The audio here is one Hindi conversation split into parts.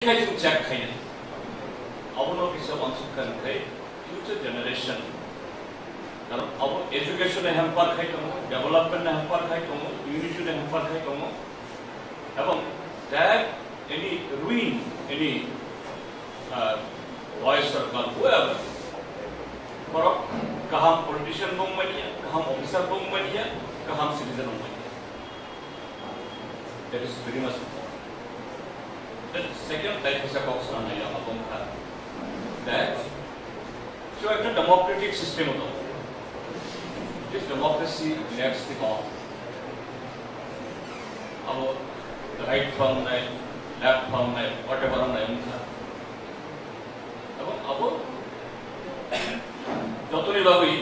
좀 제약하이는 아버노 비서 원숙한 그 future generation 다른 아버 education에 hamper খাই tomu development에 hamper খাই tomu unity에 hamper খাই tomu এবং that any ruin any voice circle whoever for kaham politician bong mania kaham officer bong mania kaham citizen bong mania that is very much important. The second type is a box on the that so a democratic system this democracy lacks the law about the right from the left from the whatever on the about যতই ভাবি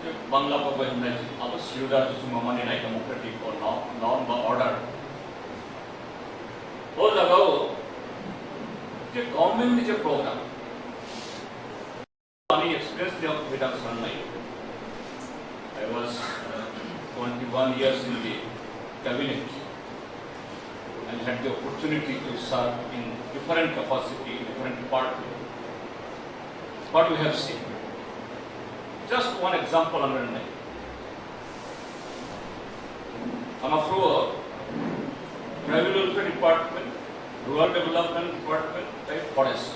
যে বাংলা পর্ব ইংরেজি আবার সিউদার কিছু মানে নাই ডেমোক্রেটিক ও নন বা অর্ডার वो लगाओ कि गवर्नमेंट जो प्रोग्राम आनी एक्सपीरियंस जो बेटा सुन नहीं I was 21 years in the cabinet and had the opportunity to serve in different capacity, different departments. What we have seen, just one example under the Tribal Welfare Department, Rural Development Department, and Forest.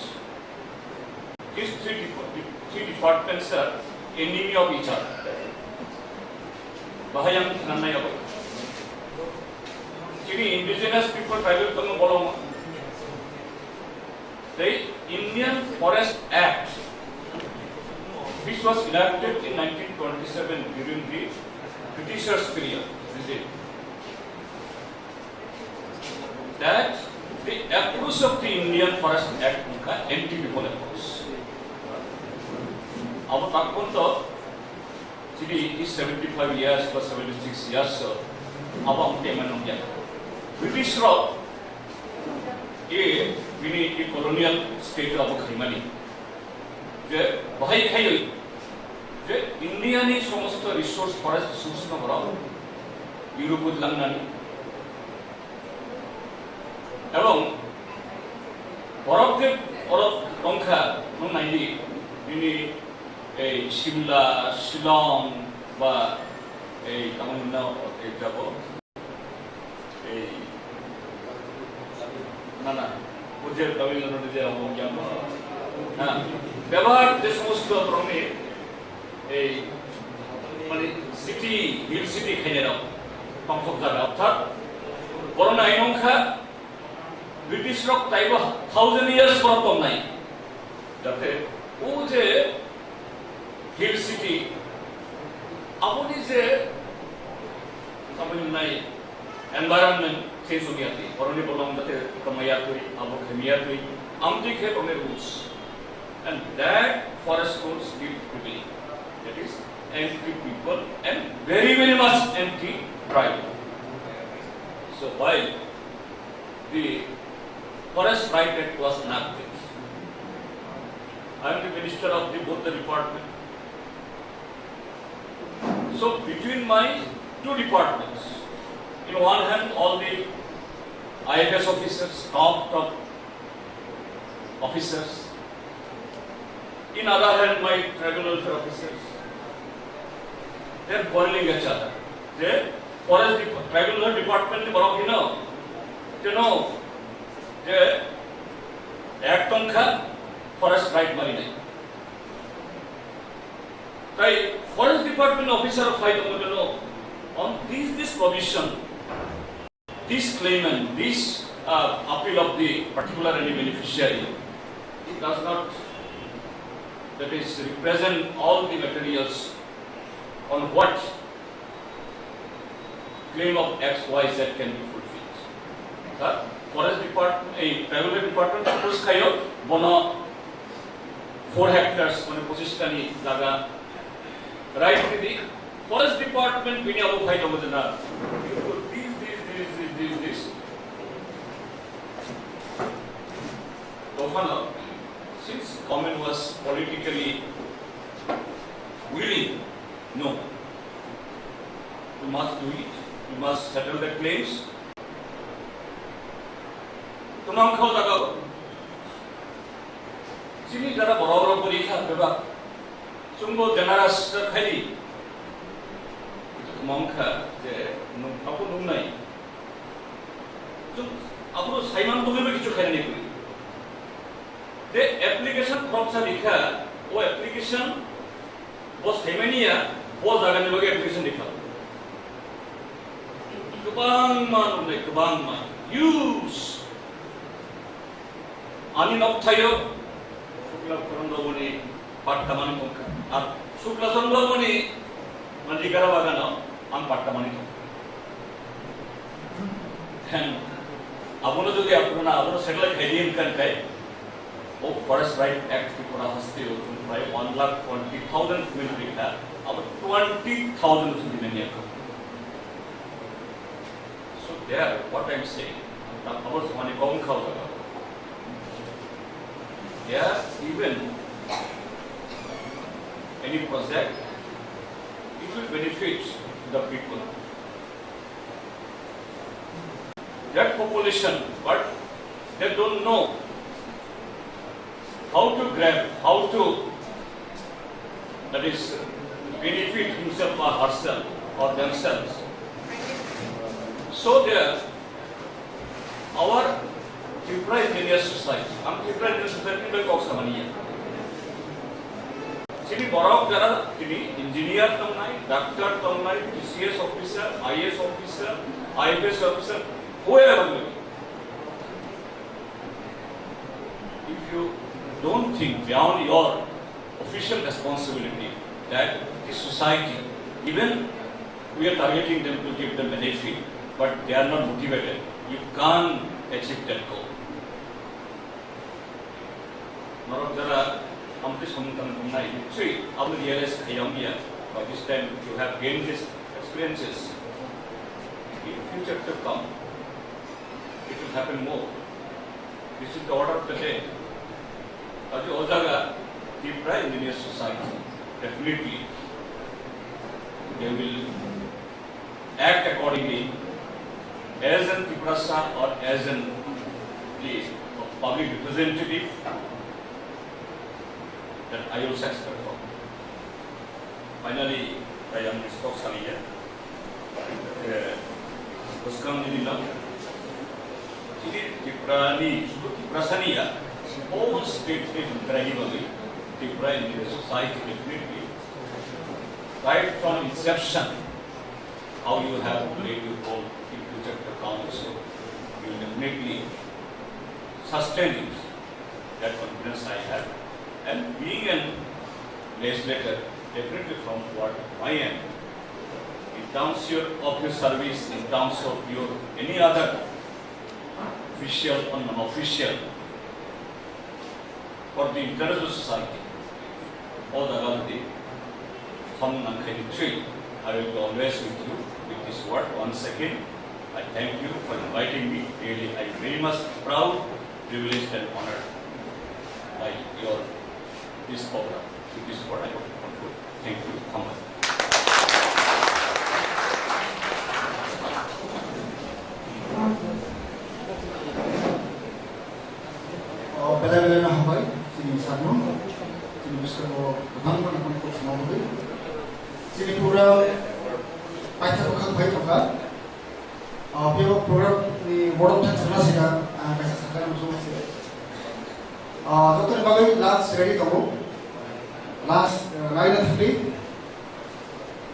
These three departments are enemy of each other. Bahayam Nanay Abu. Chini indigenous people tribal Tamu Boloma. The Indian Forest Act, which was enacted in 1927 during the Britishers period, that the approach of the Indian Forest Act का anti people approach. अब तक कौन तो चीज़ इस 75 years plus 76 years अब हम टेमन हो गया. British रो ये बिनी ये colonial state अब खरीमानी जे भाई खाई हुई जे इंडिया ने समस्त resource forest resource ना बराबर यूरोप उद्लंघन এবং বরফের সংখ্যা নাইলি তিনি এই সিমলা শিলং বা এই তামিলনাড়ু এই যাব এই না না বুঝে তামিলনাড়ু যে হ্যাঁ ব্যবহার যে সমস্ত ধরনের এই মানে সিটি হিল সিটি খেয়ে নাও সংখ্যক জায়গা অর্থাৎ বড় নাই সংখ্যা British rock type of 1000 years for tom nai jate o je hill city apni je samajh nai environment change ho gaya thi oroni bolam jate kamaya thui abo khamiya thui amti khe tome rules and that forest rules give people that is anti people and very much anti tribal so while the Forest Right Act was enacted. I am the minister of both the department. So between my two departments, in one hand all the IFS officers, top officers. In other hand my tribal welfare officers. They are quarreling each other. They forest tribal welfare department you know. যে এক সংখ্যা ফরেস্ট রাইট মারি নাই তাই forest department officer fight on this provision this claimant this appeal of the particular any beneficiary it does not that is represent all the materials on what claim of XYZ can be fulfilled. Forest department, tribal department approach खायो बनो 4 hectares माने 25 टनी जागा right दी forest department बिनी अब खाई तो बजना this तो खाना since government was politically willing no we must do it we must settle the claims 그만큼 다가고 지금 자라 뭐라고 보니까 그가 중국 제나라스 칼리 그만큼 이제 하고 농나이 좀 앞으로 사이만 보면 কিছু খাই নি করি যে অ্যাপ্লিকেশন ফর্মটা লিখা ও অ্যাপ্লিকেশন ও সাইমানিয়া ও জায়গাनि बागै অ্যাপ্লিকেশন লিখা गोबां मान use आनि नबथायो शुक्ला चन्द्रमणि पाट्टामानि दंखा आर शुक्ला चन्द्रमणि मानजिगारा बागानाव आं पाट्टामानि दं हेन आबोनो जुदि आपनारा आबोनो सेटेलाइट खाइदिम कानखाय ओ फरेस्ट राइट एक्ट की करा हस्ते प्राय 1,20,000 मिलिका अब 20,000 સુધી મેન્યા so there what I'm saying our samani kaum khao jaga there even any project it will benefit the people that population but they don't know how to grab, how to that is benefit himself or herself or themselves. So there, our Tripura Engineer Society, Tripura Engineer Society by Cox Samania. Sini borok jara ini engineer tamnai, doctor tamnai, TCS officer, IS officer, IFS officer, whoever may be. If you don't think beyond your official responsibility that the society, even we are targeting them to give them benefit, but they are not motivated, you can't achieve that goal. Narok jara amte samtan kumnai actually I will realize Kayamia by this time you have gained these experiences. In future to come, it will happen more. This is the order of the day. As you all Tripura Engineer Society, definitely they will act accordingly as an Tripura or as an public representative that I also expect from. Finally, I am Mr. Saniya. Puskam Nidila. Jadi Tripura Saniya. All states incredibly, Tripura Engineer Society definitely, right from inception, how you have played your role in future the council, you will definitely sustain it. That confidence I have. And being a legislator, definitely from what I am, in terms of your service, in terms of your any other official or non-official, for the interest of society, all the Gandhi, I will be always with you with this word. Once again, I thank you for inviting me. Really, I am very much proud, privileged and honored by this program. This is what I want to conclude. Thank you. Bela-bela habai, sini sanu, sini bisa ko nangman ako ko sumawag. Sini pura paitha ko kang bhai thaka. Pero program ni board of trustees sila kaisa sakal mo sila. Dr. Bagay last ready to last line of three.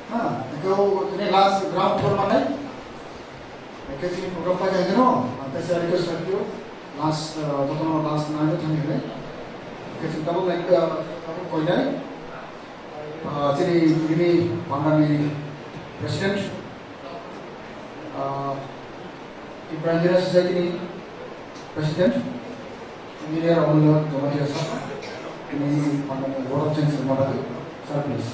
Ikaw ini last ground floor mana? Kasi program pa kaya no, antay sa request radio. Last last night thang hele kasi tabo like koi na chini ini pangani president Tripura Engineer Society ni president engineer Amulya Jomatia sir ini pangani board of trustees mabadi sir please.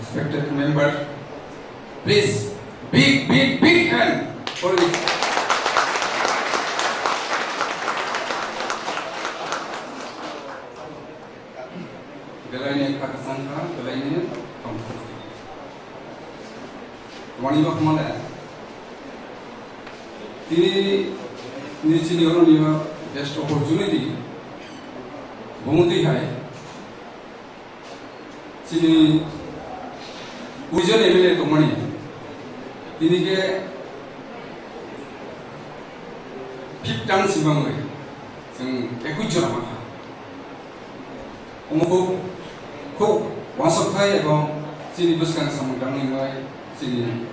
Respected members, please, big hand for it. belai kakasangka belai ni kampung. Wani bak mana? Ini sini orang ni best opportunity. Bumudi hai. Sini ujian MLA tu mana? Ini ke fifth term simbang lagi. Seng ekut jurah mana? Umumku ku wasap kai atau sini buskan samudang ni mai sini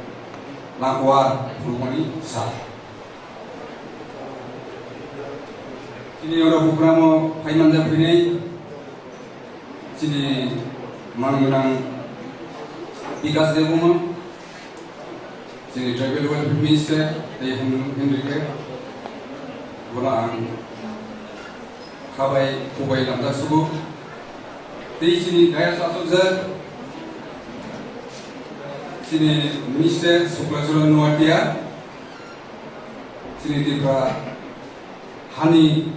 lakuar rumani sah. Sini orang programo hai manja ini sini mangunang Vikas Devuma sini Tribal Welfare Minister Henry Bulan Kabai Kubai Lamda Sugu sini Gaya Sasukzar sini Minister Suklasuran Nuatia sini Tiba Hani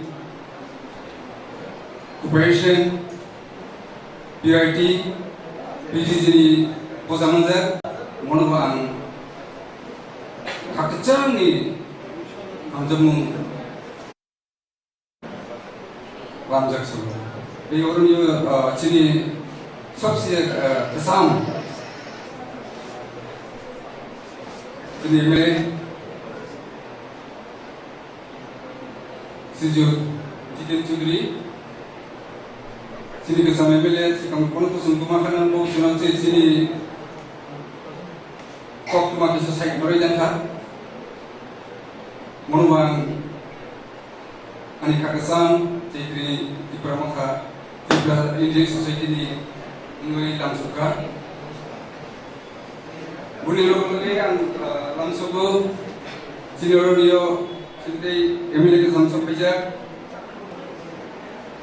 Cooperation PRT PGC Posamanzar Monobang Kakacang ni Hamjamu Lamjak Sugu ये और ये चीनी सबसे किसान चीनी में सिजु जितेन चौधरी चीनी के समय में ले कम कौन को सुनकुमा खाना वो सुना से चीनी कॉकटुमा की सोसाइटी में रह था मनोवांग अनिका किसान चीनी di pramuka juga Indian Society ni mengenai langsungkan. Boleh lagi yang langsung sini orang dia sini MLA ke langsung pijak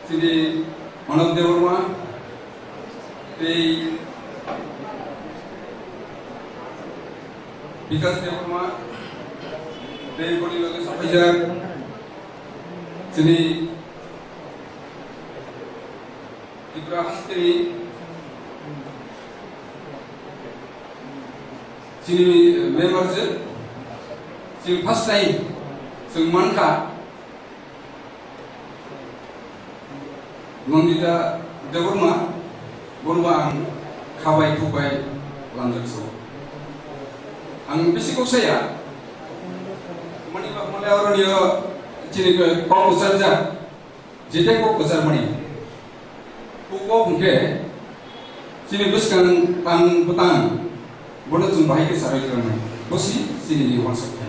sini Manav Dewarma Vikas Dewarma boleh lagi sampai pijak sini Tripura Hastri sini members sini first time sing manka Nandita Dewarma Borwang Kabai Kubai Lanjak So ang bisiko saya mani ba mala orang dia sini ke kau saja jete kau besar mani Pukul mungkin, sini buskan tang petang, boleh jumpai ke sarai kerana, bosi sini di masuk.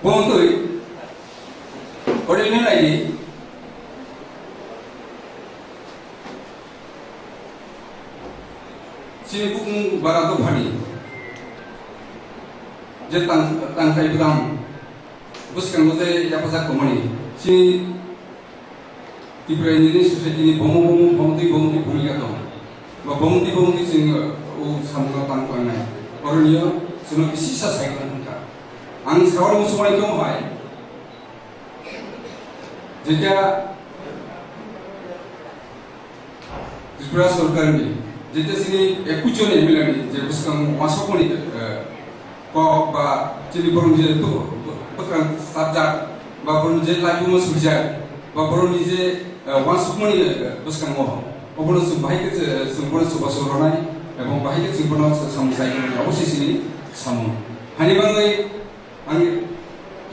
Bontoy, orang ini lagi, sini bukan barang tu pani, jadi tang kai petang, buskan boleh apa sahaja komani, sini Tripura Indian Society ni bomti भूमिका तो वह bomti सिंह वो सामना तांग है और ये सुनो किसी सा साइकिल का अंग सवाल मुसलमान क्यों है जितना त्रिपुरा सरकार ने जितना सिने एक कुछ नहीं मिला नहीं जब उसका मासों को नहीं को बा चीनी बरुंजे तो पकड़ सब्जात बा बरुंजे लाइफ में सुझाव बा बरुंजे Masuk mani buskan moh, obono subahik sumber subasuronai, ebong bahik sumber samsai abusi sini samu. Hani bangai, ang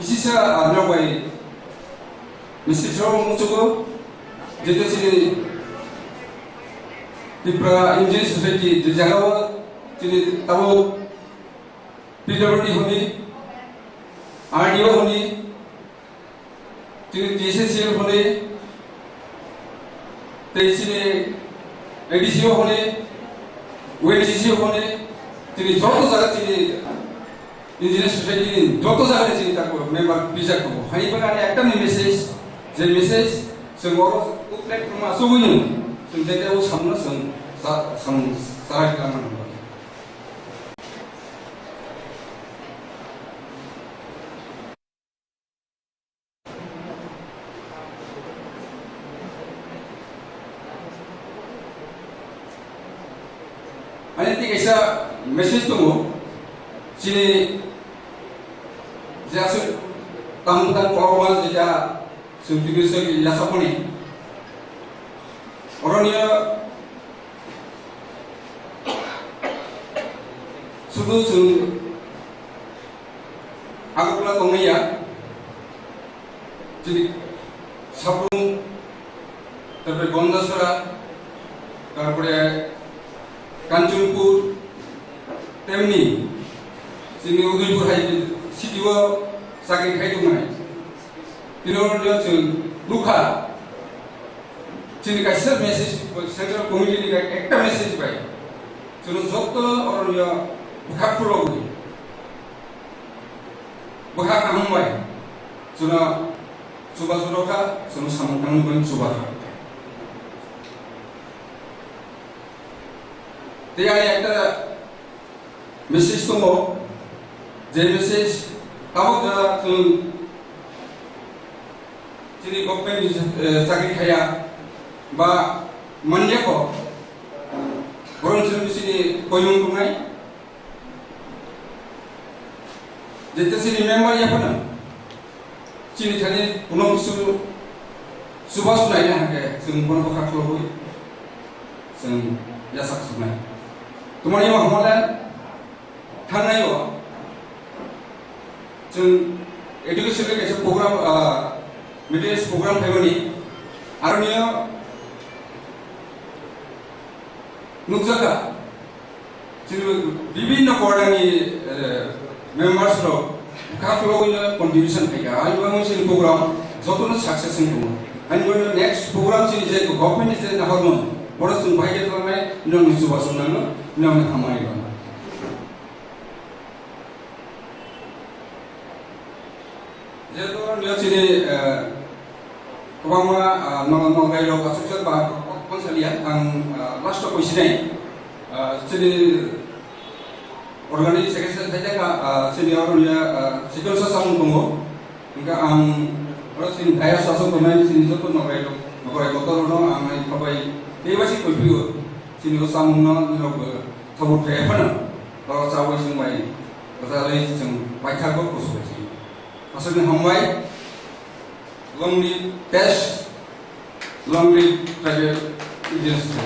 isisa adna bai, mesti jauh muncul, jadi sini Tripura Indian Society dijaga, jadi tahu PWD honi, RDO honi, jadi TCCL honi. तेईसने एडिसियो होने, वेडिसियो होने, तेरी जोतो जगह तेरी इंजीनियर सोसाइटी जोतो जगह तेरी ताको मेंबर बीजा को, हानी बनाने एक्टर में मैसेज, जे मैसेज संगोरो उपलेट रुमा सुबुनी, संजय वो सामना साराज का मन होगा। Ani ti kaisa message tongo sini jasu tamutan korban jeda suntigiso ki lasaponi oroniya sudu sun agula tongaya jadi sabung তারপরে গন্ধাসরা তারপরে কাঞ্চনপুর তেমনি जोंनि उदयपुर हाइ सिटियाव साख्रि खायदोंमोन तिनोरियाव जों लुखा जोंनि गासै मेसेज सेंट्रेल कमिटिनि একটা मेसेज पाइ जों जत अरनिया बुखाफुराव बुखाख हामबाय जोंना सुबासुरखा जों सामखांगोन सुबास Dia ada message tomo, jadi message kamu dah tu, jadi government sakit kaya, bah manja ko, orang sini sini koyung tungai, jadi sini member ya pun, sini tadi pulau subas tunai lah ke, sini pulau bakal keluar, sini ya sak sunai. तुम्हारे यहाँ हमारा थाना ही हो जों एजुकेशन के कैसे प्रोग्राम मिडियस प्रोग्राम है बनी आरनिया नुकसाका जों विभिन्न कोर्डानी मेंबर्स लो काफी लोग इन्हें कंट्रीब्यूशन किया आज वो मुझे प्रोग्राम जोतों सक्सेस नहीं हुआ आज वो नेक्स्ट प्रोग्राम से जो गवर्नमेंट से ना होना बड़ा सुनवाई के तरह में नॉन सुबह सुनाना नॉन हमारी बात जैसे तो न्यूज़ कबामा नॉन गाइड लोग असुचल बात कौन सा लिया लास्ट को इसी नहीं चलिए ऑर्गेनाइज सेक्रेटरी साइड का चलिए और उन्हें सिक्योर सा सामने तुमको इनका और सिंह दाया सासों को मैं सिंह जो तो नॉन गाइड लोग तो लोग हमारे कबाई ये बात ही कोई भी हो सिंह सामने लोग सबूत है अपन और चावल सिंह भाई बता रहे सिंह बाइक को कुछ बची असल में हम भाई लंबी टेस्ट लंबी ट्रेवल एजेंसी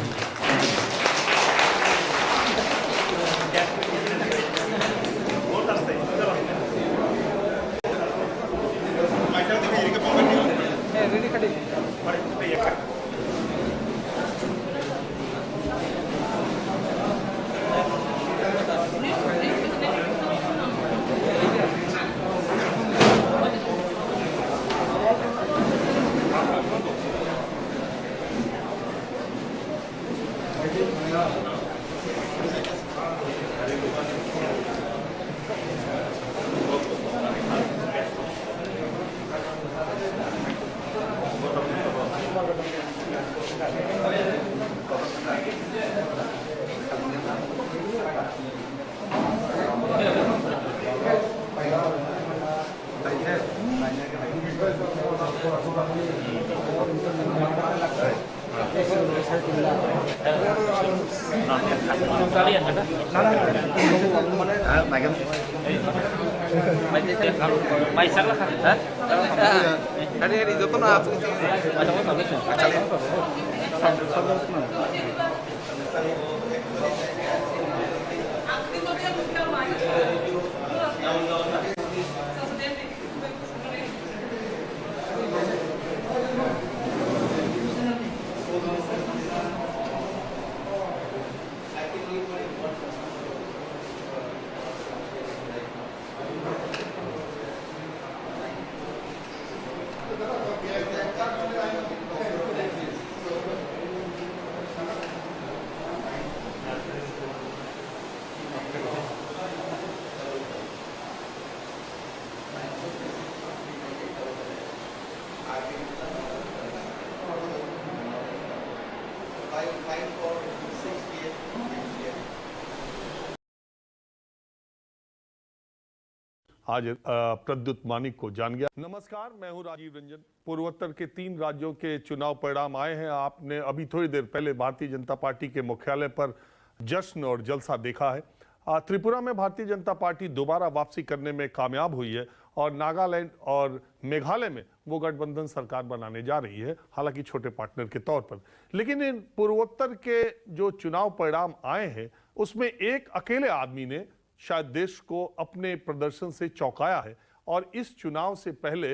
आज प्रद्युत मानिक को जान गया। नमस्कार, मैं हूं राजीव रंजन। पूर्वोत्तर के 3 राज्यों के चुनाव परिणाम आए हैं। आपने अभी थोड़ी देर पहले भारतीय जनता पार्टी के मुख्यालय पर जश्न और जलसा देखा है। त्रिपुरा में भारतीय जनता पार्टी दोबारा वापसी करने में कामयाब हुई है और नागालैंड और मेघालय में वो गठबंधन सरकार बनाने जा रही है, हालांकि छोटे पार्टनर के तौर पर। लेकिन इन पूर्वोत्तर के जो चुनाव परिणाम आए हैं उसमें एक अकेले आदमी ने शायद देश को अपने प्रदर्शन से चौंकाया है और इस चुनाव से पहले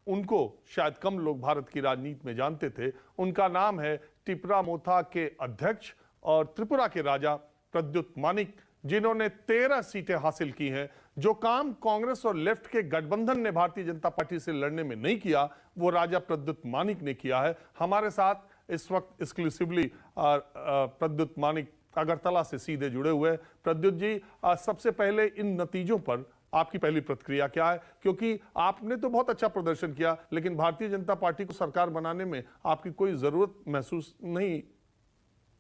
उनको शायद कम लोग भारत की राजनीति में जानते थे। उनका नाम है टिपरा मोथा के अध्यक्ष और त्रिपुरा के राजा प्रद्युत मानिक, जिन्होंने 13 सीटें हासिल की हैं। जो काम कांग्रेस और लेफ्ट के गठबंधन ने भारतीय जनता पार्टी से लड़ने में नहीं किया, वो राजा प्रद्युत मानिक ने किया है। हमारे साथ इस वक्त एक्सक्लूसिवली प्रद्युत मानिक अगरतला से सीधे जुड़े हुए हैं। प्रद्युत जी, सबसे पहले इन नतीजों पर आपकी पहली प्रतिक्रिया क्या है? क्योंकि आपने तो बहुत अच्छा प्रदर्शन किया, लेकिन भारतीय जनता पार्टी को सरकार बनाने में आपकी कोई जरूरत महसूस नहीं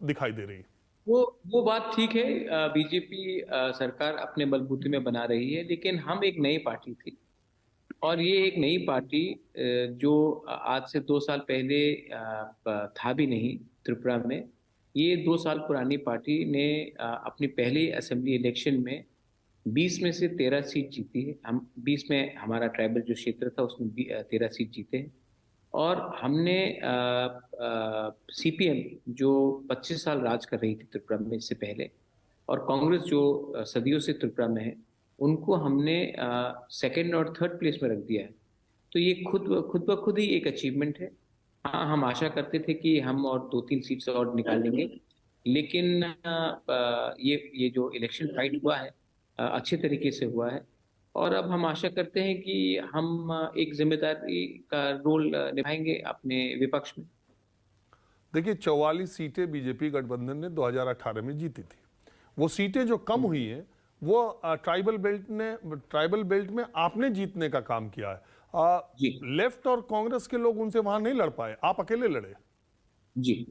दिखाई दे रही। वो बात ठीक है। बीजेपी सरकार अपने बलबूते में बना रही है, लेकिन हम एक नई पार्टी थी और ये एक नई पार्टी जो आज से 2 साल पहले था भी नहीं त्रिपुरा में। ये 2 साल पुरानी पार्टी ने अपनी पहली असेंबली इलेक्शन में 20 में से 13 सीट जीती है। हम 20 में हमारा ट्राइबल जो क्षेत्र था उसमें 13 सीट जीते हैं और हमने सीपीएम जो 25 साल राज कर रही थी त्रिपुरा में इससे पहले, और कांग्रेस जो सदियों से त्रिपुरा में है, उनको हमने सेकंड और थर्ड प्लेस में रख दिया है। तो ये खुद ब खुद ही एक अचीवमेंट है। हाँ, हम आशा करते थे कि हम और 2-3 सीट्स और निकाल लेंगे, लेकिन ये जो इलेक्शन फाइट हुआ है अच्छे तरीके से हुआ है और अब हम आशा करते हैं कि हम एक जिम्मेदारी का रोल निभाएंगे अपने विपक्ष में। देखिए, 44 सीटें बीजेपी गठबंधन ने 2018 में जीती थी। वो सीटें जो कम हुई हैं वो ट्राइबल बेल्ट में आपने जीतने का काम किया है। लेफ्ट और कांग्रेस के लोग उनसे वहां नहीं लड़ पाए, आप अकेले लड़े। जी,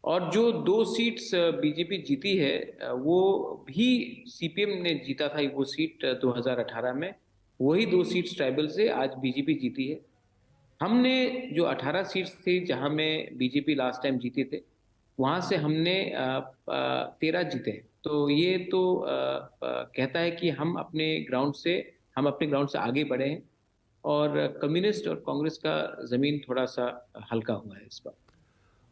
और जो 2 सीट्स बीजेपी जीती है वो भी सीपीएम ने जीता था। वो सीट 2018 में, वही 2 सीट्स ट्राइबल से आज बीजेपी जीती है। हमने जो 18 सीट्स थी जहां में बीजेपी लास्ट टाइम जीते थे, वहां से हमने 13 जीते हैं। तो ये तो कहता है कि हम अपने ग्राउंड से आगे बढ़े हैं और कम्युनिस्ट और कांग्रेस का जमीन थोड़ा सा हल्का हुआ है इस बार।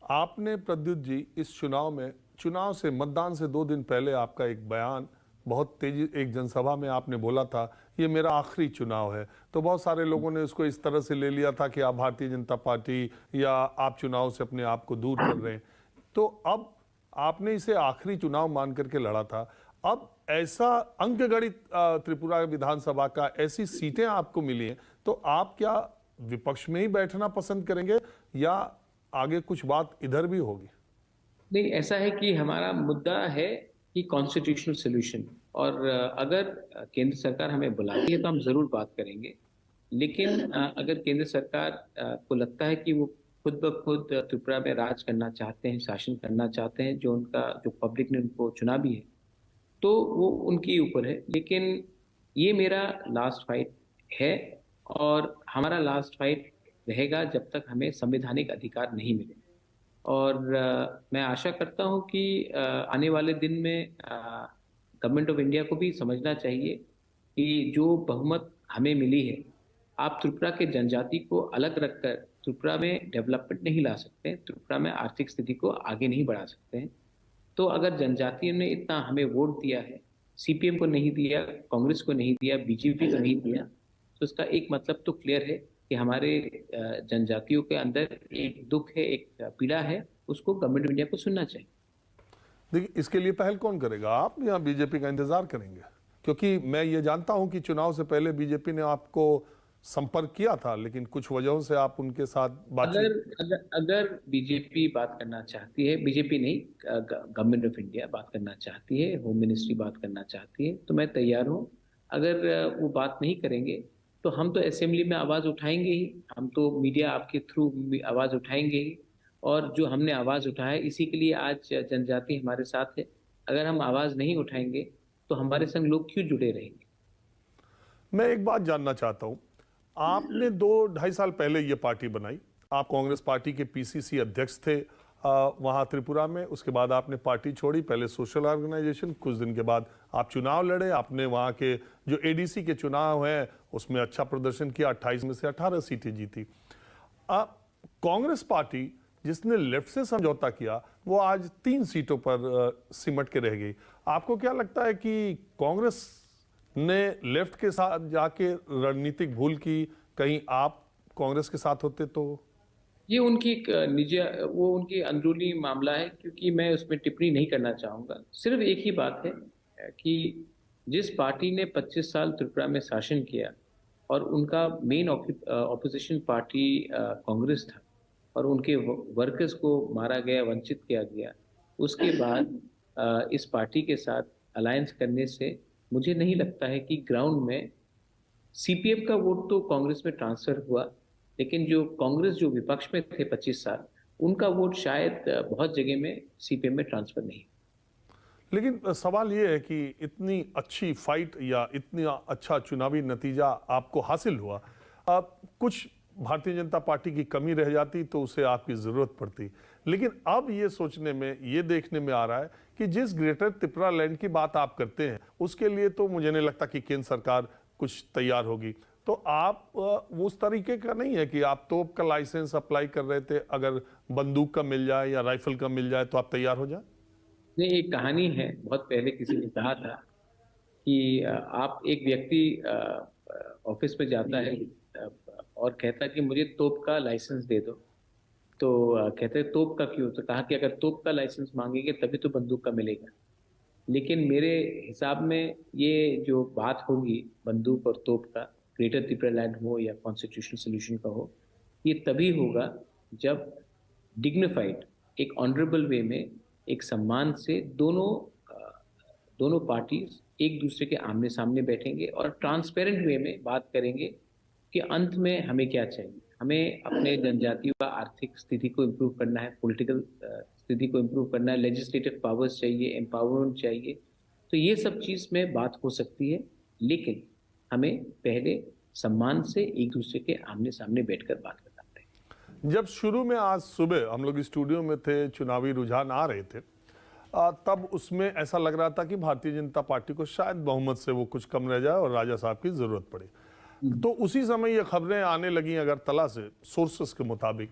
आपने प्रद्युत जी इस चुनाव से मतदान से 2 दिन पहले आपका एक बयान बहुत तेजी, एक जनसभा में आपने बोला था, ये मेरा आखिरी चुनाव है। तो बहुत सारे लोगों ने उसको इस तरह से ले लिया था कि आप भारतीय जनता पार्टी या आप चुनाव से अपने आप को दूर कर रहे हैं। तो अब आपने इसे आखिरी चुनाव मान करके लड़ा था। अब ऐसा अंकगणित त्रिपुरा विधानसभा का ऐसी सीटें आपको मिली हैं, तो आप क्या विपक्ष में ही बैठना पसंद करेंगे या आगे कुछ बात इधर भी होगी? नहीं, ऐसा है कि हमारा मुद्दा है कि कॉन्स्टिट्यूशनल सोल्यूशन, और अगर केंद्र सरकार हमें बुलाती है तो हम जरूर बात करेंगे। लेकिन अगर केंद्र सरकार को लगता है कि वो खुद ब खुद त्रिपुरा में राज करना चाहते हैं, शासन करना चाहते हैं, जो पब्लिक ने उनको चुना भी है, तो वो उनके ऊपर है। लेकिन ये मेरा लास्ट फाइट है और हमारा लास्ट फाइट रहेगा जब तक हमें संवैधानिक अधिकार नहीं मिले। और मैं आशा करता हूं कि आने वाले दिन में गवर्नमेंट ऑफ इंडिया को भी समझना चाहिए कि जो बहुमत हमें मिली है, आप त्रिपुरा के जनजाति को अलग रखकर त्रिपुरा में डेवलपमेंट नहीं ला सकते हैं, त्रिपुरा में आर्थिक स्थिति को आगे नहीं बढ़ा सकते हैं। तो अगर जनजातियों ने इतना हमें वोट दिया है, सीपीएम को नहीं दिया, कांग्रेस को नहीं दिया, बीजेपी को नहीं दिया, तो इसका एक मतलब तो क्लियर है कि हमारे जनजातियों के अंदर एक दुख है, एक पीड़ा है, उसको गवर्नमेंट ऑफ इंडिया को सुनना चाहिए। देखिए, इसके लिए पहल कौन करेगा, आप या बीजेपी का इंतजार करेंगे? क्योंकि मैं ये जानता हूं कि चुनाव से पहले बीजेपी ने आपको संपर्क किया था, लेकिन कुछ वजहों से आप उनके साथ बातचीत। अगर बीजेपी बात करना चाहती है, बीजेपी नहीं, गवर्नमेंट ऑफ इंडिया बात करना चाहती है, होम मिनिस्ट्री बात करना चाहती है, तो मैं तैयार हूँ। अगर वो बात नहीं करेंगे तो हम तो असेंबली में आवाज उठाएंगे ही, हम तो मीडिया आपके थ्रू आवाज उठाएंगे ही। और जो हमने आवाज उठाया, इसी के लिए आज जनजाति हमारे साथ है। अगर हम आवाज नहीं उठाएंगे तो हमारे संग लोग क्यों जुड़े रहेंगे? मैं एक बात जानना चाहता हूं, आपने 2-2.5 साल पहले ये पार्टी बनाई, आप कांग्रेस पार्टी के पीसीसी अध्यक्ष थे, वहाँ त्रिपुरा में, उसके बाद आपने पार्टी छोड़ी, पहले सोशल ऑर्गेनाइजेशन, कुछ दिन के बाद आप चुनाव लड़े, आपने वहाँ के जो एडीसी के चुनाव हैं उसमें अच्छा प्रदर्शन किया, 28 में से 18 सीटें जीती। कांग्रेस पार्टी जिसने लेफ्ट से समझौता किया वो आज 3 सीटों पर सिमट के रह गई। आपको क्या लगता है कि कांग्रेस ने लेफ्ट के साथ जाके रणनीतिक भूल की? कहीं आप कांग्रेस के साथ होते तो? ये उनकी एक निजी, वो उनकी अंदरूनी मामला है, क्योंकि मैं उसमें टिप्पणी नहीं करना चाहूँगा। सिर्फ एक ही बात है कि जिस पार्टी ने 25 साल त्रिपुरा में शासन किया और उनका मेन ऑपोजिशन पार्टी कांग्रेस था और उनके वर्कर्स को मारा गया, वंचित किया गया, उसके बाद इस पार्टी के साथ अलायंस करने से मुझे नहीं लगता है कि ग्राउंड में सीपीएम का वोट तो कांग्रेस में ट्रांसफर हुआ, लेकिन जो कांग्रेस जो विपक्ष में थे 25 साल, उनका वोट शायद बहुत जगह में सीपीएम में ट्रांसफर नहीं। लेकिन सवाल ये है कि इतनी अच्छी फाइट या इतना अच्छा चुनावी नतीजा आपको हासिल हुआ, अब कुछ भारतीय जनता पार्टी की कमी रह जाती तो उसे आपकी जरूरत पड़ती। लेकिन अब ये सोचने में, ये देखने में आ रहा है कि जिस ग्रेटर त्रिपुरा लैंड की बात आप करते हैं उसके लिए तो मुझे नहीं लगता कि केंद्र सरकार कुछ तैयार होगी। तो आप उस तरीके का नहीं है कि आप तोप का लाइसेंस अप्लाई कर रहे थे, अगर बंदूक का मिल जाए या राइफल का मिल जाए तो आप तैयार हो जाए? नहीं, एक कहानी है, बहुत पहले किसी ने कहा था कि आप एक व्यक्ति ऑफिस में जाता है और कहता है कि मुझे तोप का लाइसेंस दे दो। तो कहते हैं तोप का क्यों? तो कहा कि अगर तोप का लाइसेंस मांगेंगे तभी तो बंदूक का मिलेगा। लेकिन मेरे हिसाब में ये जो बात होगी बंदूक और तोप का, ग्रेटर त्रिपुरा लैंड हो या कॉन्स्टिट्यूशनल सोल्यूशन का हो, ये तभी होगा जब डिग्निफाइड, एक ऑनरेबल वे में, एक सम्मान से दोनों पार्टीज एक दूसरे के आमने सामने बैठेंगे और ट्रांसपेरेंट वे में बात करेंगे कि अंत में हमें क्या चाहिए। हमें अपने जनजातियों का आर्थिक स्थिति को इम्प्रूव करना है, पॉलिटिकल स्थिति को इम्प्रूव करना है, लेजिस्लेटिव पावर्स चाहिए, एम्पावरमेंट चाहिए। तो ये सब चीज़ में बात हो सकती है, लेकिन हमें पहले सम्मान से एक दूसरे के आमने सामने बैठकर बात करना पड़ेगा। जब शुरू में आज सुबह हम लोग स्टूडियो में थे, चुनावी रुझान आ रहे थे, तब उसमें ऐसा लग रहा था कि भारतीय जनता पार्टी को शायद बहुमत से वो कुछ कम रह जाए और राजा साहब की जरूरत पड़े। तो उसी समय ये खबरें आने लगी अगरतला से, सोर्सेस के मुताबिक,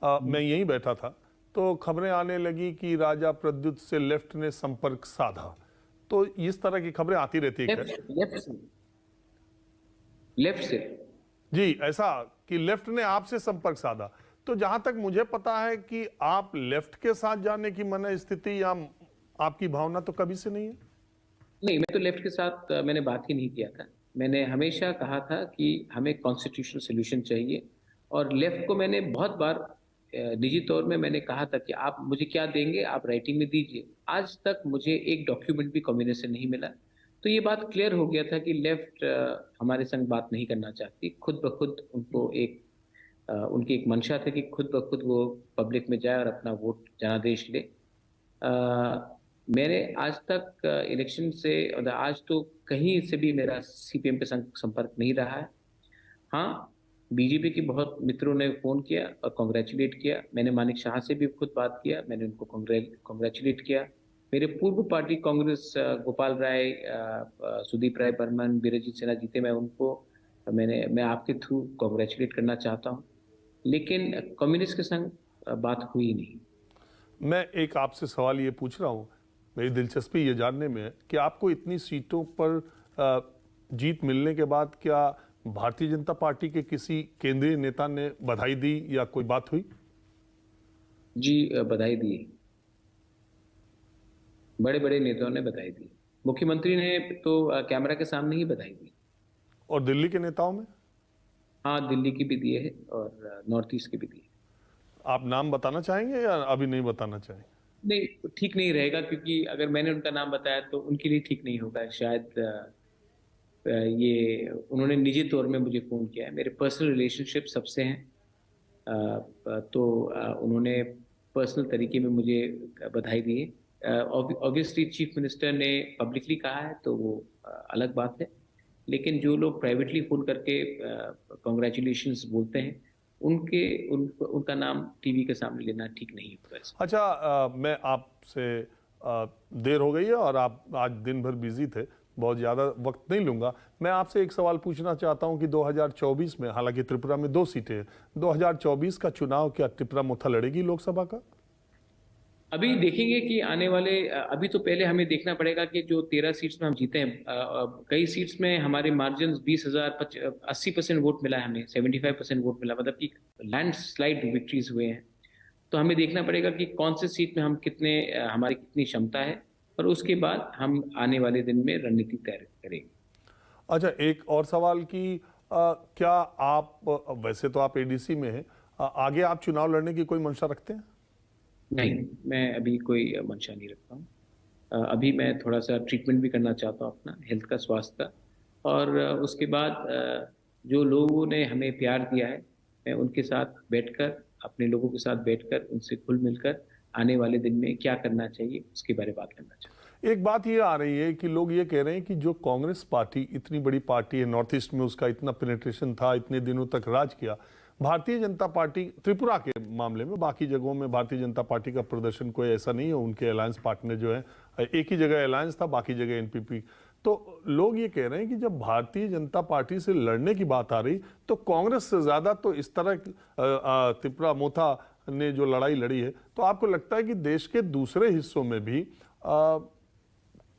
मैं यहीं बैठा था, तो खबरें आने लगी कि राजा प्रद्युत से लेफ्ट ने संपर्क साधा। तो इस तरह की खबरें आती रहती है। लेफ्ट से जी, ऐसा कि लेफ्ट ने आपसे संपर्क साधा। तो जहां तक मुझे पता है कि आप लेफ्ट के साथ जाने की मन स्थिति या आपकी भावना तो कभी से नहीं है। नहीं, मैं तो लेफ्ट के साथ मैंने बात ही नहीं किया था। मैंने हमेशा कहा था कि हमें कॉन्स्टिट्यूशनल सोल्यूशन चाहिए, और लेफ्ट को मैंने बहुत बार निजी तौर में मैंने कहा था कि आप मुझे क्या देंगे, आप राइटिंग में दीजिए। आज तक मुझे एक डॉक्यूमेंट भी कम्युनिस्ट से नहीं मिला। तो ये बात क्लियर हो गया था कि लेफ्ट हमारे संग बात नहीं करना चाहती। खुद ब खुद उनको उनकी एक मंशा थी कि खुद ब खुद वो पब्लिक में जाए और अपना वोट जनादेश ले। मैंने आज तक इलेक्शन से आज तो कहीं से भी मेरा सीपीएम के संग संपर्क नहीं रहा है। हाँ, बीजेपी के बहुत मित्रों ने फ़ोन किया और कॉन्ग्रेचुलेट किया। मैंने मानिक शाह से भी खुद बात किया, मैंने उनको कॉन्ग्रेचुलेट किया। मेरे पूर्व पार्टी कांग्रेस गोपाल राय, सुदीप राय बर्मन, बीरजीत सिन्हा जीते, मैं आपके थ्रू कॉन्ग्रेचुलेट करना चाहता हूँ। लेकिन कम्युनिस्ट के संग बात हुई नहीं। मैं एक आपसे सवाल ये पूछ रहा हूँ, मेरी दिलचस्पी ये जानने में है कि आपको इतनी सीटों पर जीत मिलने के बाद क्या भारतीय जनता पार्टी के किसी केंद्रीय नेता ने बधाई दी या कोई बात हुई? जी, बधाई दी। बड़े बड़े नेताओं ने बधाई दी। मुख्यमंत्री ने तो कैमरा के सामने ही बधाई दी। और दिल्ली के नेताओं में? हाँ, दिल्ली की भी दिए है और नॉर्थ ईस्ट की भी दी है। आप नाम बताना चाहेंगे या अभी नहीं बताना चाहेंगे? नहीं, ठीक नहीं रहेगा, क्योंकि अगर मैंने उनका नाम बताया तो उनके लिए ठीक नहीं होगा। शायद ये उन्होंने निजी तौर में मुझे फ़ोन किया है, मेरे पर्सनल रिलेशनशिप सबसे हैं, तो उन्होंने पर्सनल तरीके में मुझे बधाई दी है। ऑब्वियसली चीफ मिनिस्टर ने पब्लिकली कहा है तो वो अलग बात है, लेकिन जो लोग प्राइवेटली फ़ोन करके कॉन्ग्रेचुलेशंस बोलते हैं उनका नाम टीवी के सामने लेना ठीक नहीं होगा। अच्छा, मैं आपसे देर हो गई है और आप आज दिन भर बिजी थे, बहुत ज़्यादा वक्त नहीं लूँगा। मैं आपसे एक सवाल पूछना चाहता हूं कि 2024 में, हालांकि त्रिपुरा में 2 सीटें हैं, 2024 का चुनाव क्या टिपरा मोथा लड़ेगी लोकसभा का? अभी देखेंगे कि आने वाले, अभी तो पहले हमें देखना पड़ेगा कि जो 13 सीट्स में हम जीते हैं, कई सीट्स में हमारे मार्जिन 80% वोट मिला है हमें, 75% वोट मिला, मतलब कि लैंडस्लाइड विक्ट्रीज हुए हैं। तो हमें देखना पड़ेगा कि कौन से सीट में हम हमारी कितनी क्षमता है, और उसके बाद हम आने वाले दिन में रणनीति तैयार करेंगे। अच्छा, एक और सवाल कि क्या आप, वैसे तो आप एडीसी में हैं, आगे आप चुनाव लड़ने की कोई मंशा रखते हैं? नहीं, मैं अभी कोई मंशा नहीं रखता हूँ। अभी मैं थोड़ा सा ट्रीटमेंट भी करना चाहता हूँ अपना हेल्थ का, स्वास्थ्य का, और उसके बाद जो लोगों ने हमें प्यार दिया है, मैं उनके साथ बैठकर, अपने लोगों के साथ बैठकर उनसे खुल मिलकर आने वाले दिन में क्या करना चाहिए उसके बारे में बात करना चाहिए। एक बात ये आ रही है कि लोग ये कह रहे हैं कि जो कांग्रेस पार्टी इतनी बड़ी पार्टी है, नॉर्थ ईस्ट में उसका इतना पेनिट्रेशन था, इतने दिनों तक राज किया, भारतीय जनता पार्टी त्रिपुरा के मामले में, बाकी जगहों में भारतीय जनता पार्टी का प्रदर्शन कोई ऐसा नहीं है, उनके अलायंस पार्टनर जो है, एक ही जगह अलायंस था, बाकी जगह एनपीपी। तो लोग ये कह रहे हैं कि जब भारतीय जनता पार्टी से लड़ने की बात आ रही तो कांग्रेस से ज्यादा तो इस तरह त्रिपुरा मोथा ने जो लड़ाई लड़ी है, तो आपको लगता है कि देश के दूसरे हिस्सों में भी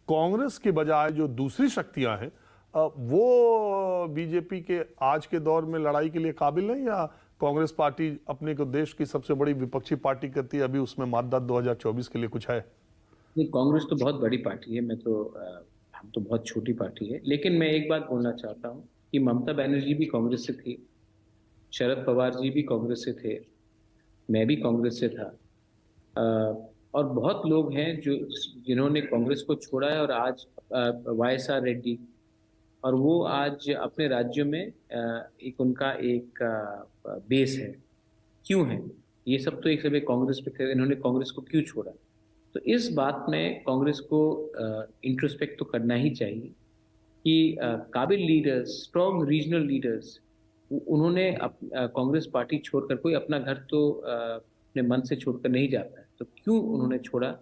कांग्रेस के बजाय जो दूसरी शक्तियां हैं वो बीजेपी के आज के दौर में लड़ाई के लिए काबिल है, या कांग्रेस पार्टी अपने को देश की सबसे बड़ी विपक्षी पार्टी करती है, अभी उसमें मातदाद 2024 के लिए कुछ है? नहीं, कांग्रेस तो बहुत बड़ी पार्टी है, हम तो बहुत छोटी पार्टी है। लेकिन मैं एक बात बोलना चाहता हूँ कि ममता बनर्जी भी कांग्रेस से थी, शरद पवार जी भी कांग्रेस से थे, मैं भी कांग्रेस से था, और बहुत लोग हैं जिन्होंने कांग्रेस को छोड़ा है, और आज YSR रेड्डी, और वो आज अपने राज्यों में एक उनका एक बेस है। क्यों है ये सब? तो एक समय कांग्रेस पे थे, इन्होंने कांग्रेस को क्यों छोड़ा? तो इस बात में कांग्रेस को इंट्रोस्पेक्ट तो करना ही चाहिए कि काबिल लीडर्स, स्ट्रॉन्ग रीजनल लीडर्स, उन्होंने कांग्रेस पार्टी छोड़कर, कोई अपना घर तो अपने मन से छोड़कर नहीं जाता है, तो क्यों उन्होंने छोड़ा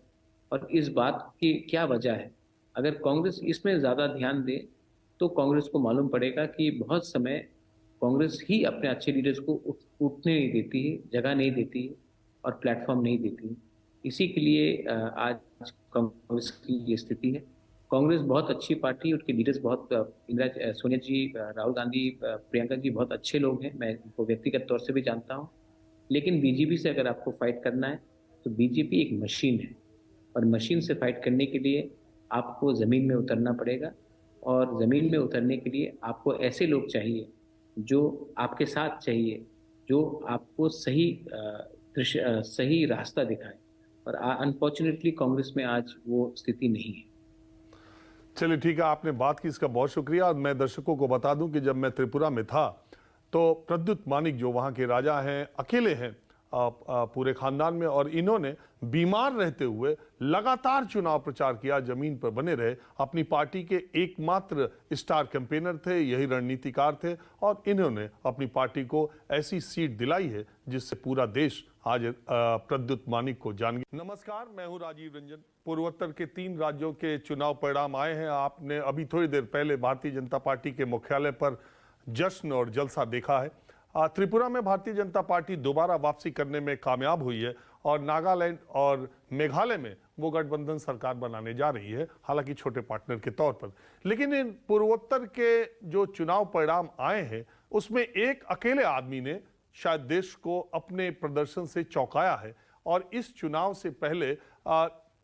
और इस बात की क्या वजह है? अगर कांग्रेस इसमें ज़्यादा ध्यान दे तो कांग्रेस को मालूम पड़ेगा कि बहुत समय कांग्रेस ही अपने अच्छे लीडर्स को उठने नहीं देती है, जगह नहीं देती है और प्लेटफॉर्म नहीं देती है। इसी के लिए आज कांग्रेस की ये स्थिति है। कांग्रेस बहुत अच्छी पार्टी है, उनके लीडर्स बहुत, सोनिया जी, राहुल गांधी, प्रियंका जी बहुत अच्छे लोग हैं, मैं उनको व्यक्तिगत तौर से भी जानता हूँ। लेकिन बीजेपी से अगर आपको फाइट करना है तो बीजेपी एक मशीन है, और मशीन से फाइट करने के लिए आपको ज़मीन में उतरना पड़ेगा, और ज़मीन में उतरने के लिए आपको ऐसे लोग चाहिए जो आपके साथ चाहिए, जो आपको सही रास्ता दिखाए, और अनफॉर्चुनेटली कांग्रेस में आज वो स्थिति नहीं है। चलिए ठीक है, आपने बात की, इसका बहुत शुक्रिया। और मैं दर्शकों को बता दूं कि जब मैं त्रिपुरा में था तो प्रद्युत मानिक जो वहाँ के राजा हैं, अकेले हैं पूरे खानदान में, और इन्होंने बीमार रहते हुए लगातार चुनाव प्रचार किया, जमीन पर बने रहे, अपनी पार्टी के एकमात्र स्टार कैंपेनर थे, यही रणनीतिकार थे, और इन्होंने अपनी पार्टी को ऐसी सीट दिलाई है जिससे पूरा देश आज प्रद्युत मानिक को जान गया। नमस्कार, मैं हूं राजीव रंजन। पूर्वोत्तर के 3 राज्यों के चुनाव परिणाम आए हैं। आपने अभी थोड़ी देर पहले भारतीय जनता पार्टी के मुख्यालय पर जश्न और जलसा देखा है। त्रिपुरा में भारतीय जनता पार्टी दोबारा वापसी करने में कामयाब हुई है, और नागालैंड और मेघालय में वो गठबंधन सरकार बनाने जा रही है, हालांकि छोटे पार्टनर के तौर पर। लेकिन इन पूर्वोत्तर के जो चुनाव परिणाम आए हैं उसमें एक अकेले आदमी ने शायद देश को अपने प्रदर्शन से चौंकाया है, और इस चुनाव से पहले